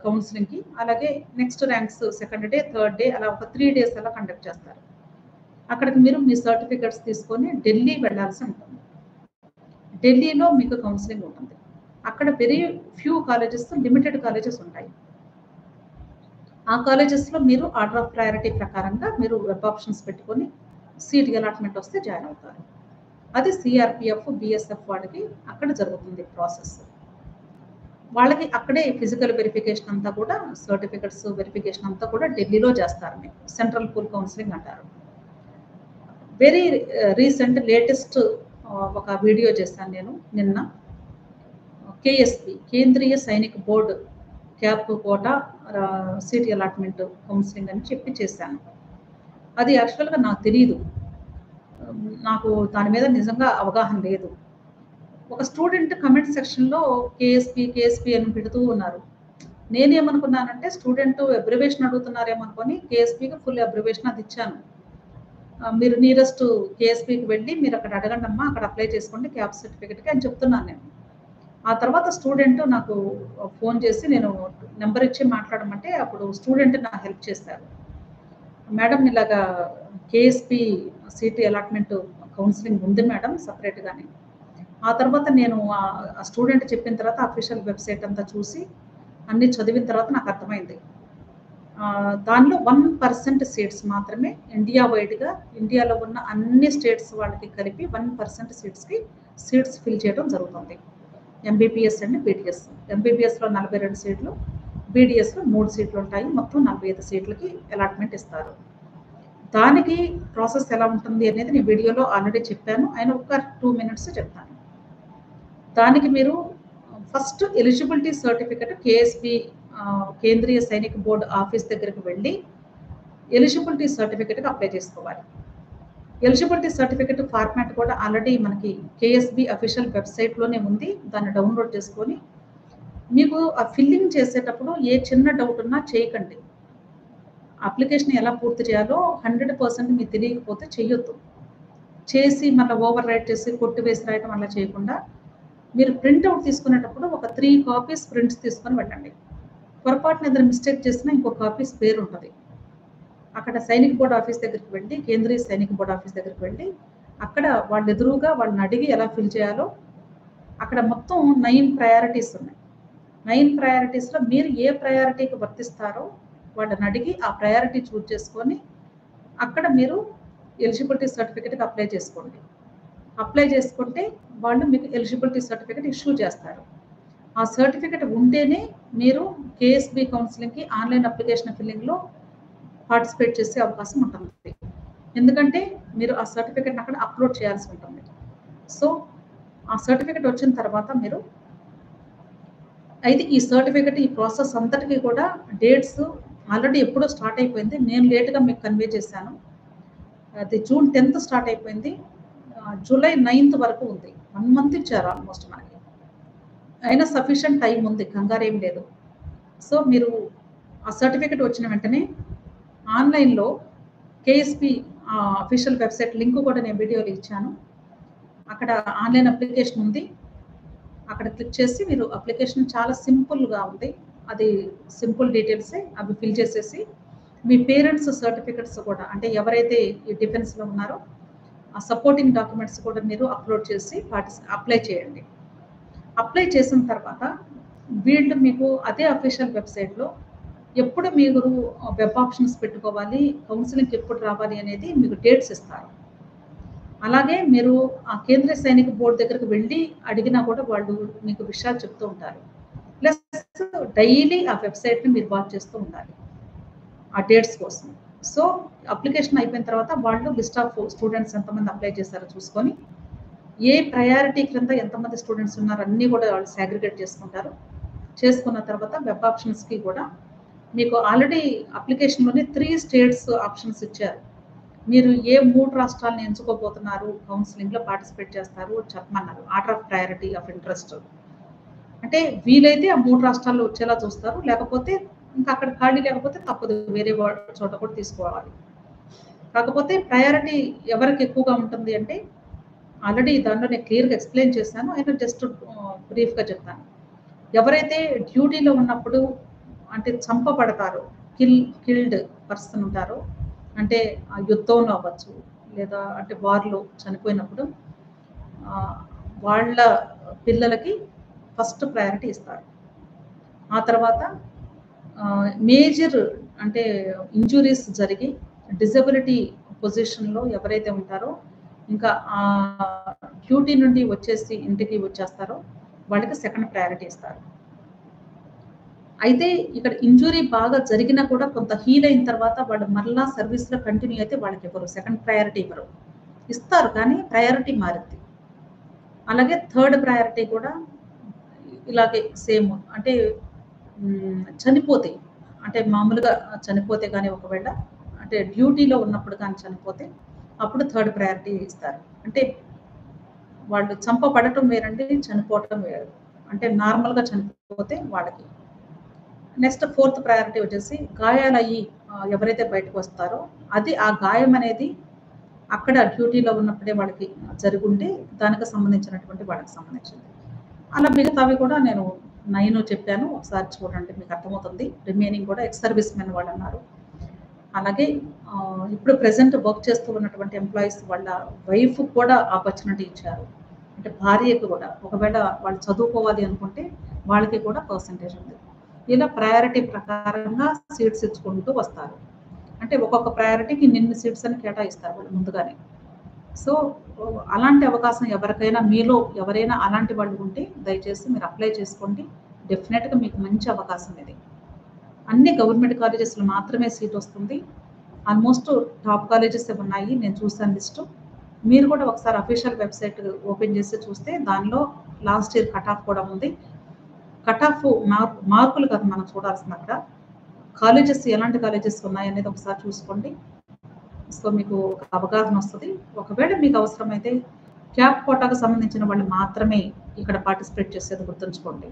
S1: కౌన్సిలింగ్‌కి. అలాగే next ranks second day, third day అలా ఒక 3 డేస్ అలా కండక్ట్ చేస్తారు. అక్కడికి మీరు మీ సర్టిఫికేట్స్ తీసుకొని ఢిల్లీ వెళ్ళాల్సి ఉంటుంది. ఢిల్లీలో మీకు కౌన్సిలింగ్ ఉంటుంది. అక్కడ very few colleges, limited colleges ఉంటాయి. ఆ కాలేజెస్‌లో మీరు ఆర్డర్ ఆఫ్ ప్రయారిటీ ప్రకారంగా మీరు వెబ్ ఆప్షన్స్ పెట్టుకొని సీట్ అలాట్‌మెంట్ వస్తే జాయిన్ అవుతారు. అది సీఆర్‌పీఎఫ్, బీఎస్ఎఫ్ వాళ్ళకి అక్కడ జరుగుతుంది ప్రాసెస్. వాళ్ళకి అక్కడే ఫిజికల్ వెరిఫికేషన్ అంతా కూడా, సర్టిఫికేట్స్ వెరిఫికేషన్ అంతా కూడా ఢిల్లీలో చేస్తారు మీకు. సెంట్రల్ పూల్ కౌన్సిలింగ్ అంటారు. వెరీ రీసెంట్ లేటెస్ట్ ఒక వీడియో చేశాను నేను నిన్న. KSP Kendriya Sainik board cap quota seat allotment counselling అని చెప్పి చేశాను. అది యాక్చువల్‌గా నాకు తెలీదు. నాకు దాని మీద నిజంగా అవగాహన లేదు. ఒక స్టూడెంట్ కమెంట్ సెక్షన్‌లో కేఎస్‌పి అని పెడుతూ ఉన్నారు. నేనేమనుకున్నానంటే స్టూడెంట్ అబ్రివేషన్ అడుగుతున్నారేమో అనుకోని కేఎస్‌పికి ఫుల్ అబ్రివేషన్ అది ఇచ్చాను. మీరు నియరెస్ట్ కేఎస్‌పికి వెళ్ళి మీరు అక్కడ అడగండమ్మా, అక్కడ అప్లై చేసుకోండి క్యాప్ సర్టిఫికేట్‌కి అని చెప్తున్నాను నేను. ఆ తర్వాత స్టూడెంట్ నాకు ఫోన్ చేసి నేను నంబర్ ఇచ్చి మాట్లాడమంటే అప్పుడు స్టూడెంట్ నాకు హెల్ప్ చేశారు. మేడం ఇలాగా కేఎస్‌పి సీట్ అలాట్‌మెంట్ కౌన్సిలింగ్ ఉంది మేడం సెపరేట్‌గానే. ఆ తర్వాత నేను ఆ స్టూడెంట్ చెప్పిన తర్వాత అఫీషియల్ వెబ్‌సైట్ అంతా చూసి అన్నీ చదివిన తర్వాత నాకు అర్థమైంది. దానిలో 1% సీట్స్ మాత్రమే ఇండియా వైడ్‌గా, ఇండియాలో ఉన్న అన్ని స్టేట్స్ వాళ్ళకి కలిపి 1% సీట్స్ ఫిల్ చేయడం జరుగుతుంది. MBBS and BDS. ఎంబీబీఎస్‌లో 42 సీట్లు, బీడీఎస్‌లో 3 సీట్లు ఉంటాయి. మొత్తం 45 సీట్లకి అలాట్‌మెంట్ ఇస్తారు. దానికి ప్రాసెస్ ఎలా ఉంటుంది అనేది నేను వీడియోలో ఆల్రెడీ చెప్పాను. అయినా ఒక 2 మినిట్స్ చెప్తాను. దానికి మీరు first eligibility certificate KSP Kendriya Sainik board office దగ్గరికి వెళ్ళి ఎలిజిబిలిటీ సర్టిఫికేట్‌కి అప్లై చేసుకోవాలి. ఎలిజిబిలిటీ సర్టిఫికేట్ ఫార్మాట్ కూడా ఆల్రెడీ మనకి కేఎస్‌బి అఫీషియల్ వెబ్‌సైట్‌లోనే ఉంది. దాన్ని డౌన్‌లోడ్ చేసుకొని మీకు ఆ ఫిల్లింగ్ చేసేటప్పుడు ఏ చిన్న డౌట్ ఉన్నా చేయకండి. అప్లికేషన్ ఎలా పూర్తి చేయాలో 100% మీకు తెలియకపోతే చెయ్యొద్దు. చేసి మళ్ళీ ఓవర్ రైట్ చేసి కొట్టి వేసి రాయటం అలా చేయకుండా మీరు ప్రింట్ అవుట్ తీసుకునేటప్పుడు ఒక 3 కాపీస్ ప్రింట్స్ తీసుకొని వెళ్ళండి. పొరపాటున ఏదైనా మిస్టేక్ చేసినా ఇంకో కాపీ స్పేర్ ఉంటుంది. అక్కడ సైనిక్ బోర్డ్ ఆఫీస్ దగ్గరికి వెళ్ళి, కేంద్రీయ సైనిక బోర్డ్ ఆఫీస్ దగ్గరికి వెళ్ళి అక్కడ వాళ్ళ ఎదురుగా వాళ్ళని అడిగి ఎలా ఫిల్ చేయాలో అక్కడ మొత్తం 9 ప్రయారిటీస్ ఉన్నాయి. 9 ప్రయారిటీస్‌లో మీరు ఏ ప్రయారిటీకి వర్తిస్తారో వాళ్ళని అడిగి ఆ ప్రయారిటీ చూజ్ చేసుకొని అక్కడ మీరు ఎలిజిబిలిటీ సర్టిఫికేట్‌కి అప్లై చేసుకోండి. అప్లై చేసుకుంటే వాళ్ళు మీకు ఎలిజిబిలిటీ సర్టిఫికేట్ ఇష్యూ చేస్తారు. ఆ సర్టిఫికేట్ ఉంటేనే మీరు కేఎస్బి కౌన్సిలింగ్కి ఆన్లైన్ అప్లికేషన్ ఫిల్లింగ్లో పార్టిసిపేట్ చేసే అవకాశం ఉంటుంది. ఎందుకంటే మీరు ఆ సర్టిఫికేట్ని అక్కడ అప్లోడ్ చేయాల్సి ఉంటుంది. సో ఆ సర్టిఫికేట్ వచ్చిన తర్వాత మీరు అయితే ఈ సర్టిఫికేట్ ఈ ప్రాసెస్ అంతటికి కూడా డేట్స్ ఆల్రెడీ ఎప్పుడో స్టార్ట్ అయిపోయింది. నేను లేట్గా మీకు కన్వే చేశాను. అది జూన్ 10th స్టార్ట్ అయిపోయింది. జూలై 9th వరకు ఉంది. 1 month ఇచ్చారు ఆల్మోస్ట్ మనకి. అయినా సఫిషియంట్ టైం ఉంది, కంగారేం లేదు. సో మీరు ఆ సర్టిఫికేట్ వచ్చిన వెంటనే ఆన్లైన్లో కేఎస్పి అఫీషియల్ వెబ్సైట్ లింక్ కూడా నేను వీడియోలో ఇచ్చాను. అక్కడ ఆన్లైన్ అప్లికేషన్ ఉంది. అక్కడ క్లిక్ చేసి మీరు అప్లికేషన్ చాలా సింపుల్గా ఉంది. అది సింపుల్ డీటెయిల్సే, అవి ఫిల్ చేసేసి మీ పేరెంట్స్ సర్టిఫికెట్స్ కూడా, అంటే ఎవరైతే ఈ డిఫెన్స్లో ఉన్నారో ఆ సపోర్టింగ్ డాక్యుమెంట్స్ కూడా మీరు అప్లోడ్ చేసి అప్లై చేయండి. అప్లై చేసిన తర్వాత వీళ్ళు మీకు అదే అఫీషియల్ వెబ్సైట్లో ఎప్పుడు మీరు వెబ్ ఆప్షన్స్ పెట్టుకోవాలి, కౌన్సిలింగ్కి ఎప్పుడు రావాలి అనేది మీకు డేట్స్ ఇస్తారు. అలాగే మీరు ఆ కేంద్రీయ సైనిక బోర్డు దగ్గరకు వెళ్ళి అడిగినా కూడా వాళ్ళు మీకు విషయాలు చెప్తూ ఉంటారు. ప్లస్ డైలీ ఆ వెబ్సైట్ని మీరు వాచ్ చేస్తూ ఉండాలి ఆ డేట్స్ కోసం. సో అప్లికేషన్ అయిపోయిన తర్వాత వాళ్ళు లిస్ట్ ఆఫ్ స్టూడెంట్స్ ఎంతమంది అప్లై చేశారో చూసుకొని ఏ ప్రయారిటీ క్రింద ఎంతమంది స్టూడెంట్స్ ఉన్నారో అన్నీ కూడా వాళ్ళు సాగ్రిగేట్ చేసుకుంటారు. చేసుకున్న తర్వాత వెబ్ ఆప్షన్స్కి కూడా మీకు ఆల్రెడీ అప్లికేషన్లోనే 3 స్టేట్స్ ఆప్షన్స్ ఇచ్చారు. మీరు ఏ 3 రాష్ట్రాలను ఎంచుకోబోతున్నారు, కౌన్సిలింగ్లో పార్టిసిపేట్ చేస్తారు చెప్పమన్నారు. Order of priority of interest అంటే వీలైతే ఆ 3 రాష్ట్రాల్లో వచ్చేలా చూస్తారు. లేకపోతే ఇంకా అక్కడ ఖాళీ లేకపోతే తప్పదు, వేరే చోట కూడా తీసుకోవాలి. కాకపోతే ప్రయారిటీ ఎవరికి ఎక్కువగా ఉంటుంది అంటే ఆల్రెడీ దాంట్లో నేను క్లియర్గా ఎక్స్ప్లెయిన్ చేశాను. అయినా జస్ట్ బ్రీఫ్గా చెప్తాను. ఎవరైతే డ్యూటీలో ఉన్నప్పుడు అంటే చంపబడతారో, కిల్డ్ పర్సన్ ఉంటారో, అంటే ఆ యుద్ధంలో అవ్వచ్చు లేదా అంటే వార్లో చనిపోయినప్పుడు వాళ్ళ పిల్లలకి ఫస్ట్ ప్రయారిటీ ఇస్తారు. ఆ తర్వాత మేజర్ అంటే ఇంజురీస్ జరిగి డిజబిలిటీ పొజిషన్లో ఎవరైతే ఉంటారో, ఇంకా డ్యూటీ నుండి వచ్చేసి ఇంటికి వచ్చేస్తారో వాళ్ళకి సెకండ్ ప్రయారిటీ ఇస్తారు. అయితే ఇక్కడ ఇంజురీ బాగా జరిగినా కూడా కొంత హీల్ అయిన తర్వాత వాళ్ళు మరలా సర్వీస్లో కంటిన్యూ అయితే వాళ్ళకి ఇవ్వరు, సెకండ్ ప్రయారిటీ ఇవ్వరు. ఇస్తారు కానీ ప్రయారిటీ మారింది. అలాగే థర్డ్ ప్రయారిటీ కూడా ఇలాగే సేమ్, అంటే చనిపోతే, అంటే మామూలుగా చనిపోతే కానీ ఒకవేళ అంటే డ్యూటీలో ఉన్నప్పుడు కానీ చనిపోతే అప్పుడు థర్డ్ ప్రయారిటీ ఇస్తారు. అంటే వాళ్ళు చంపబడటం వేరండి, చనిపోవటం వేరు. అంటే నార్మల్గా చనిపోతే వాళ్ళకి. నెక్స్ట్ ఫోర్త్ ప్రయారిటీ వచ్చేసి గాయాలయ్యి ఎవరైతే బయటకు వస్తారో అది ఆ గాయం అనేది అక్కడ డ్యూటీలో ఉన్నప్పుడే వాళ్ళకి జరుగుంటే దానికి సంబంధించినటువంటి వాళ్ళకి సంబంధించింది. అలా మిగతావి కూడా నేను 9 చెప్పాను, ఒకసారి చూడండి మీకు అర్థమవుతుంది. రిమైనింగ్ కూడా ఎక్స్ సర్వీస్ మెన్ వాళ్ళు అన్నారు. అలాగే ఇప్పుడు ప్రెసెంట్ వర్క్ చేస్తూ ఉన్నటువంటి ఎంప్లాయీస్ వాళ్ళ వైఫ్ కూడా ఆపర్చునిటీ ఇచ్చారు. అంటే భార్యకు కూడా ఒకవేళ వాళ్ళు చదువుకోవాలి అనుకుంటే వాళ్ళకి కూడా పర్సంటేజ్ ఉంది. ఇలా ప్రయారిటీ ప్రకారంగా సీట్స్ ఇచ్చుకుంటూ వస్తారు. అంటే ఒక్కొక్క ప్రయారిటీకి నిన్ని సీట్స్ అని కేటాయిస్తారు వాళ్ళు ముందుగానే. సో అలాంటి అవకాశం ఎవరికైనా, మీలో ఎవరైనా అలాంటి వాళ్ళు ఉంటే దయచేసి మీరు అప్లై చేసుకోండి. డెఫినెట్గా మీకు మంచి అవకాశం ఇది. అన్ని గవర్నమెంట్ కాలేజెస్లో మాత్రమే సీట్ వస్తుంది. ఆల్మోస్ట్ టాప్ కాలేజెస్ ఉన్నాయి, నేను చూసాను లిస్టు. మీరు కూడా ఒకసారి అఫీషియల్ వెబ్సైట్ ఓపెన్ చేసి చూస్తే దానిలో లాస్ట్ ఇయర్ కట్ ఆఫ్ కూడా ఉంది. కట్ ఆఫ్ మార్కులు కాదు మనం చూడాల్సింది, అక్కడ కాలేజెస్ ఎలాంటి కాలేజెస్ ఉన్నాయనేది ఒకసారి చూసుకోండి. సో మీకు ఒక అవగాహన వస్తుంది. ఒకవేళ మీకు అవసరమైతే క్యాప్ కోటాకు సంబంధించిన వాళ్ళు మాత్రమే ఇక్కడ పార్టిసిపేట్ చేసేది గుర్తుంచుకోండి.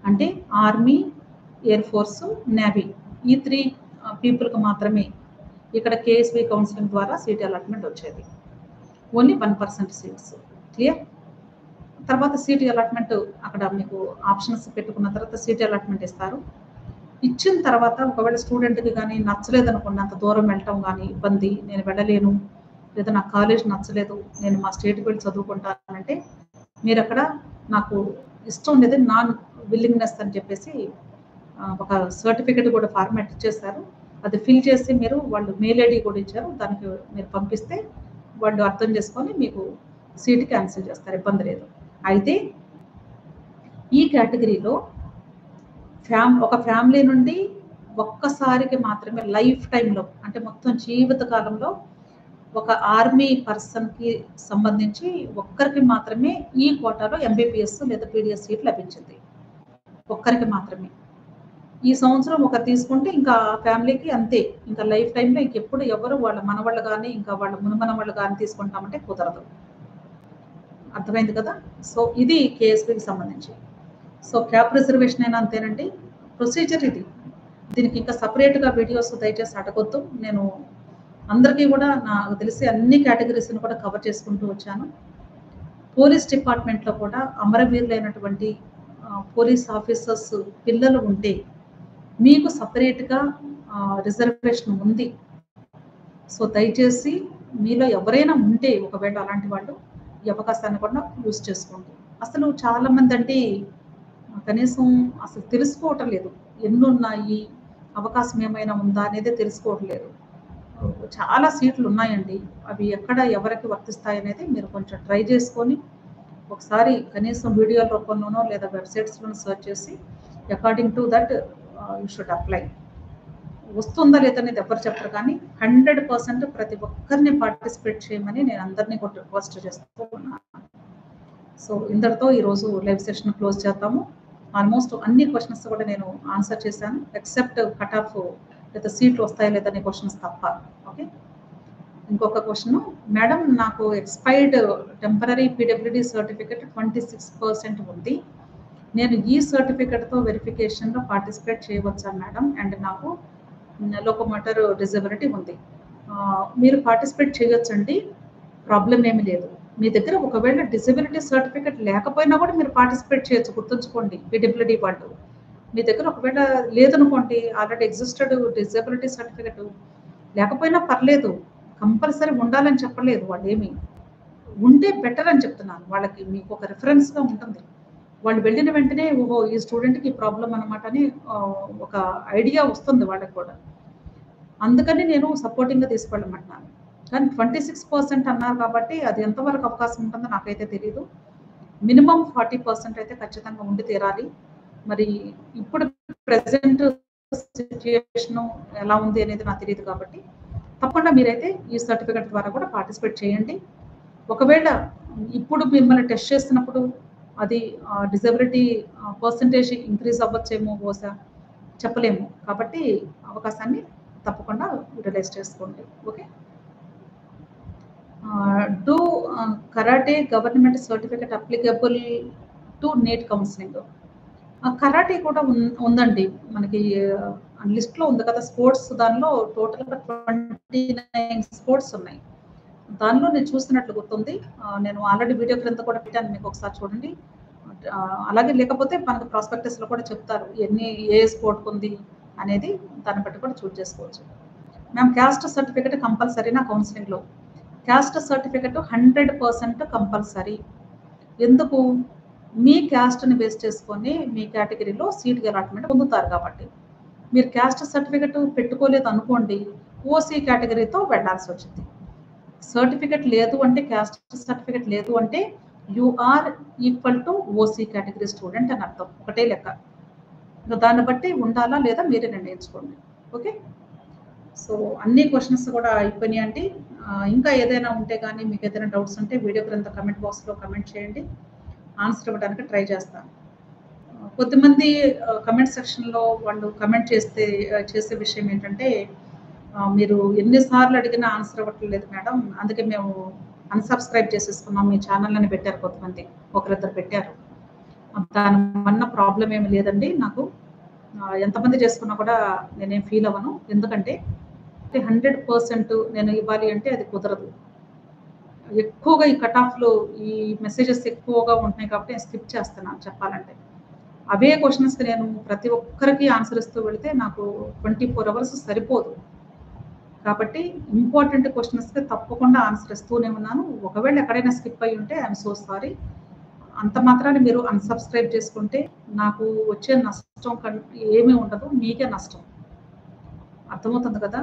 S1: అంటే ఆర్మీ, ఎయిర్ ఫోర్సు, నేవీ ఈ 3 పీపుల్కి మాత్రమే ఇక్కడ కేఎస్బి కౌన్సిలింగ్ ద్వారా సీట్ అలాట్మెంట్ వచ్చేది. Only 1% seats. క్లియర్? తర్వాత సీట్ అలాట్మెంట్ అక్కడ మీకు ఆప్షన్స్ పెట్టుకున్న తర్వాత సీట్ అలాట్మెంట్ ఇస్తారు. ఇచ్చిన తర్వాత ఒకవేళ స్టూడెంట్కి కానీ నచ్చలేదనుకోండి, అంత దూరం వెళ్ళటం కానీ ఇబ్బంది, నేను వెళ్ళలేను లేదా నాకు కాలేజ్ నచ్చలేదు, నేను మా స్టేట్కి వెళ్ళి చదువుకుంటానంటే మీరు అక్కడ నాకు ఇష్టం లేదు, నాన్ విల్లింగ్నెస్ అని చెప్పేసి ఒక సర్టిఫికెట్ కూడా ఫార్మాట్ ఇచ్చేస్తారు. అది ఫిల్ చేసి మీరు వాళ్ళు మెయిల్ ఐడి కూడా ఇచ్చారు, దానికి మీరు పంపిస్తే వాళ్ళు అర్థం చేసుకొని మీకు సీట్ క్యాన్సిల్ చేస్తారు, ఇబ్బంది లేదు. అయితే ఈ కేటగిరీలో ఒక ఫ్యామిలీ నుండి ఒక్కసారికి మాత్రమే లైఫ్ టైంలో, అంటే మొత్తం జీవిత కాలంలో ఒక ఆర్మీ పర్సన్‌కి సంబంధించి ఒక్కరికి మాత్రమే ఈ కోటాలో ఎంబీబీఎస్ లేదా పీడీఎస్ సీట్ లభించింది. ఒక్కరికి మాత్రమే. ఈ సంవత్సరం ఒకరు తీసుకుంటే ఇంకా ఫ్యామిలీకి అంతే. ఇంకా లైఫ్ టైంలో ఇంకెప్పుడు ఎవరు వాళ్ళ మనవళ్ళు గాని, ఇంకా వాళ్ళ మునుమనవళ్ళు గాని తీసుకుంటామంటే కుదరదు. అర్థమైంది కదా! సో, ఇది కేఎస్‌పీకి సంబంధించి. సో, క్యాప్ రిజర్వేషన్ అయినా అంతేనండి. ప్రొసీజర్ ఇది. దీనికి ఇంకా సెపరేట్‌గా వీడియోస్ దయచేసి అడగొద్దు. నేను అందరికీ కూడా నాకు తెలిసి అన్ని కేటగరీస్‌ని కూడా కవర్ చేసుకుంటూ వచ్చాను. పోలీస్ డిపార్ట్మెంట్‌లో కూడా అమరవీరులైనటువంటి పోలీస్ ఆఫీసర్స్ పిల్లలు ఉంటే మీకు సెపరేట్‌గా రిజర్వేషన్ ఉంది. సో, దయచేసి మీలో ఎవరైనా ఉంటే ఒకవేళ అలాంటి వాళ్ళు ఈ అవకాశాన్ని కూడా యూజ్ చేసుకోండి. అసలు చాలామంది అంటే కనీసం అసలు తెలుసుకోవటం లేదు. ఎన్నున్నాయి, అవకాశం ఏమైనా ఉందా అనేదే తెలుసుకోవటం లేదు. చాలా సీట్లు ఉన్నాయండి. అవి ఎక్కడ ఎవరికి వర్తిస్తాయనేది మీరు కొంచెం ట్రై చేసుకొని ఒకసారి కనీసం వీడియోల రూపంలోనో లేదా వెబ్‌సైట్స్‌లోనో సెర్చ్ చేసి according to that you should apply. వస్తుందా లేదా అనేది ఎవరు చెప్పరు, కానీ 100% ప్రతి ఒక్కరిని పార్టిసిపేట్ చేయమని నేను అందరినీ కూడా రిక్వెస్ట్ చేస్తూ ఉన్నాను. సో, ఇంతటితో ఈరోజు లైవ్ సెషన్ క్లోజ్ చేద్దాము. ఆల్మోస్ట్ అన్ని క్వెషన్స్ కూడా నేను ఆన్సర్ చేశాను. ఎక్సెప్ట్ కట్ ఆఫ్ లేదా సీట్లు వస్తాయా లేదా అనే క్వెషన్స్ తప్ప. ఓకే. ఇంకొక క్వెషన్, మేడం నాకు ఎక్స్పైర్డ్ టెంపరరీ పీడబ్ల్యూడీ సర్టిఫికేట్ 26% ఉంది. నేను ఈ సర్టిఫికేట్‌తో వెరిఫికేషన్‌లో పార్టిసిపేట్ చేయవచ్చా మేడం? అండ్ నాకు లోకోమోటర్ డిజబిలిటీ ఉంది. మీరు పార్టిసిపేట్ చేయొచ్చండి. ప్రాబ్లమ్ ఏమీ లేదు. మీ దగ్గర ఒకవేళ డిజబిలిటీ సర్టిఫికేట్ లేకపోయినా కూడా మీరు పార్టిసిపేట్ చేయొచ్చు, గుర్తుంచుకోండి. పీడబ్ల్యూడీ వాళ్ళు. మీ దగ్గర ఒకవేళ లేదనుకోండి, ఆల్రెడీ ఎగ్జిస్టెడ్ డిజబిలిటీ సర్టిఫికేట్ లేకపోయినా పర్లేదు. కంపల్సరీ ఉండాలని చెప్పలేదు వాళ్ళేమి. ఉంటే బెటర్ అని చెప్తున్నాను. వాళ్ళకి మీకు ఒక రిఫరెన్స్‌గా ఉంటుంది. వాళ్ళు వెళ్ళిన వెంటనే ఓహో! ఈ స్టూడెంట్‌కి ఈ ప్రాబ్లమ్ అనమాట అని ఒక ఐడియా వస్తుంది వాళ్ళకి కూడా. అందుకని నేను సపోర్టింగ్‌గా తీసుకెళ్ళమంటున్నాను. కానీ 26% అన్నారు కాబట్టి అది ఎంతవరకు అవకాశం ఉంటుందో నాకైతే తెలీదు. మినిమమ్ 40% అయితే ఖచ్చితంగా ఉండి తీరాలి. మరి ఇప్పుడు ప్రెజెంట్ సిట్యుయేషను ఎలా ఉంది అనేది నాకు తెలీదు కాబట్టి తప్పకుండా మీరైతే ఈ సర్టిఫికేట్ ద్వారా కూడా పార్టిసిపేట్ చేయండి. ఒకవేళ ఇప్పుడు మిమ్మల్ని టెస్ట్ చేస్తున్నప్పుడు అది డిజబిలిటీ పర్సెంటేజ్ ఇంక్రీజ్ అవ్వచ్చేమో బహుశా, చెప్పలేము. కాబట్టి అవకాశాన్ని తప్పకుండా యుటిలైజ్ చేసుకోండి. Okay. Do karate government certificate applicable to NEET counselling? Karate కూడా ఉందండి. మనకి లిస్ట్‌లో ఉంది కదా! స్పోర్ట్స్ దానిలో టోటల్‌గా 29 స్పోర్ట్స్ ఉన్నాయి. దానిలో నేను చూసినట్లు గుర్తుంది. నేను ఆల్రెడీ వీడియో క్రింద కూడా పెట్టాను, మీకు ఒకసారి చూడండి. అలాగే లేకపోతే మనకు ప్రాస్పెక్టస్‌లో కూడా చెప్తారు ఏ స్పోర్ట్‌కి ఉంది అనేది, దాన్ని బట్టి కూడా చూజ్ చేసుకోవచ్చు. మ్యామ్ క్యాస్ట్ సర్టిఫికేట్ కంపల్సరీనా కౌన్సిలింగ్‌లో? Caste certificate 100% compulsory. ఎందుకు? మీ క్యాస్ట్‌ని బేస్ చేసుకొని మీ కేటగిరీలో సీట్ అలాట్‌మెంట్ పొందుతారు కాబట్టి. మీరు క్యాస్ట్ సర్టిఫికేట్ పెట్టుకోలేదు అనుకోండి, ఓసీ కేటగిరీతో వెళ్ళాల్సి వచ్చింది. సర్టిఫికేట్ లేదు అంటే, క్యాస్ట్ సర్టిఫికేట్ లేదు అంటే you are equal to OC category student అని అర్థం. ఒకటే లెక్క. దాన్ని బట్టి ఉండాలా లేదా మీరే నిర్ణయించుకోండి. ఓకే. సో, అన్ని క్వెషన్స్ కూడా అయిపోయినాయండి. ఇంకా ఏదైనా ఉంటే కానీ, మీకు ఏదైనా డౌట్స్ ఉంటే వీడియో క్రింద కమెంట్ బాక్స్‌లో కమెంట్ చేయండి. ఆన్సర్ ఇవ్వడానికి ట్రై చేస్తాను. కొద్దిమంది కమెంట్ సెక్షన్‌లో వాళ్ళు కమెంట్ చేసే విషయం ఏంటంటే, మీరు ఎన్ని సార్లు అడిగినా ఆన్సర్ ఇవ్వట్లేదు మేడం, అందుకే మేము అన్‌సబ్‌స్క్రైబ్ చేసేసుకున్నాం మీ ఛానల్ అని పెట్టారు కొంతమంది. ఒకరిద్దరు పెట్టారు. దానివల్ల ప్రాబ్లమ్ ఏమి లేదండి నాకు. ఎంతమంది చేసుకున్నా కూడా నేనేం ఫీల్ అవ్వను. ఎందుకంటే 100% నేను ఇవ్వాలి అంటే అది కుదరదు. ఎక్కువగా ఈ కట్ ఆఫ్‌లో ఈ మెసేజెస్ ఎక్కువగా ఉంటున్నాయి కాబట్టి నేను స్కిప్ చేస్తున్నాను చెప్పాలంటే. అవే క్వెషన్స్‌కి నేను ప్రతి ఒక్కరికి ఆన్సర్ ఇస్తూ వెళితే నాకు 24 అవర్స్ సరిపోదు. కాబట్టి ఇంపార్టెంట్ క్వెషన్స్‌కి తప్పకుండా ఆన్సర్ ఇస్తూనే ఉన్నాను. ఒకవేళ ఎక్కడైనా స్కిప్ అయ్యి ఉంటే ఐ యామ్ సో సారీ. అంత మాత్రాన మీరు అన్‌సబ్‌స్క్రైబ్ చేసుకుంటే నాకు వచ్చే నష్టం ఏమీ ఉండదు. మీకే నష్టం. అర్థమవుతుంది కదా!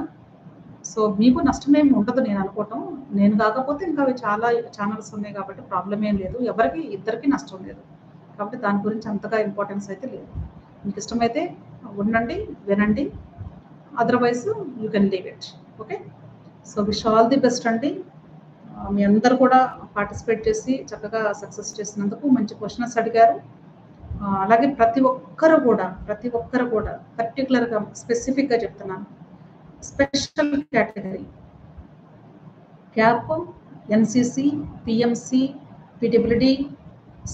S1: సో మీకు నష్టమేమి ఉండదు నేను అనుకోవటం. నేను కాకపోతే ఇంకా చాలా ఛానల్స్ ఉన్నాయి కాబట్టి ప్రాబ్లమ్ ఏం లేదు. ఎవరికి ఇద్దరికి నష్టం లేదు. కాబట్టి దాని గురించి అంతగా ఇంపార్టెన్స్ అయితే లేదు. మీకు ఇష్టమైతే ఉండండి, వినండి. Otherwise you can leave it. Okay. So wish all the best అండి. మీ అందరు కూడా పార్టిసిపేట్ చేసి చక్కగా సక్సెస్ చేసినందుకు మంచి క్వశ్చన్స్ అడిగారు. అలాగే ప్రతి ఒక్కరు కూడా పర్టికులర్గా స్పెసిఫిక్గా చెప్తున్నాను, special category cap, NCC, PMC, PWD,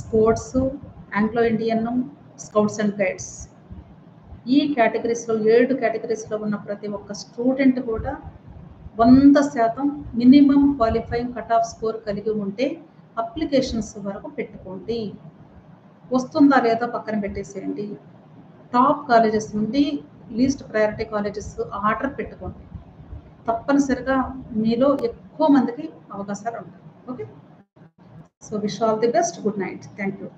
S1: sports, Anglo Indian, scouts and guides, ఈ కేటగిరీస్లో 7 కేటగిరీస్లో ఉన్న ప్రతి ఒక్క స్టూడెంట్ కూడా 100% minimum qualifying cut off score కలిగి ఉంటే అప్లికేషన్స్ వరకు పెట్టుకోండి. వస్తుందా లేదా పక్కన పెట్టేసేయండి. టాప్ కాలేజెస్ నుండి లీస్ట్ ప్రయారిటీ కాలేజెస్ ఆర్డర్ పెట్టుకోండి. తప్పనిసరిగా మీలో ఎక్కువ మందికి అవకాశాలు ఉంటాయి. Okay. So wish all the best. Good night. Thank you.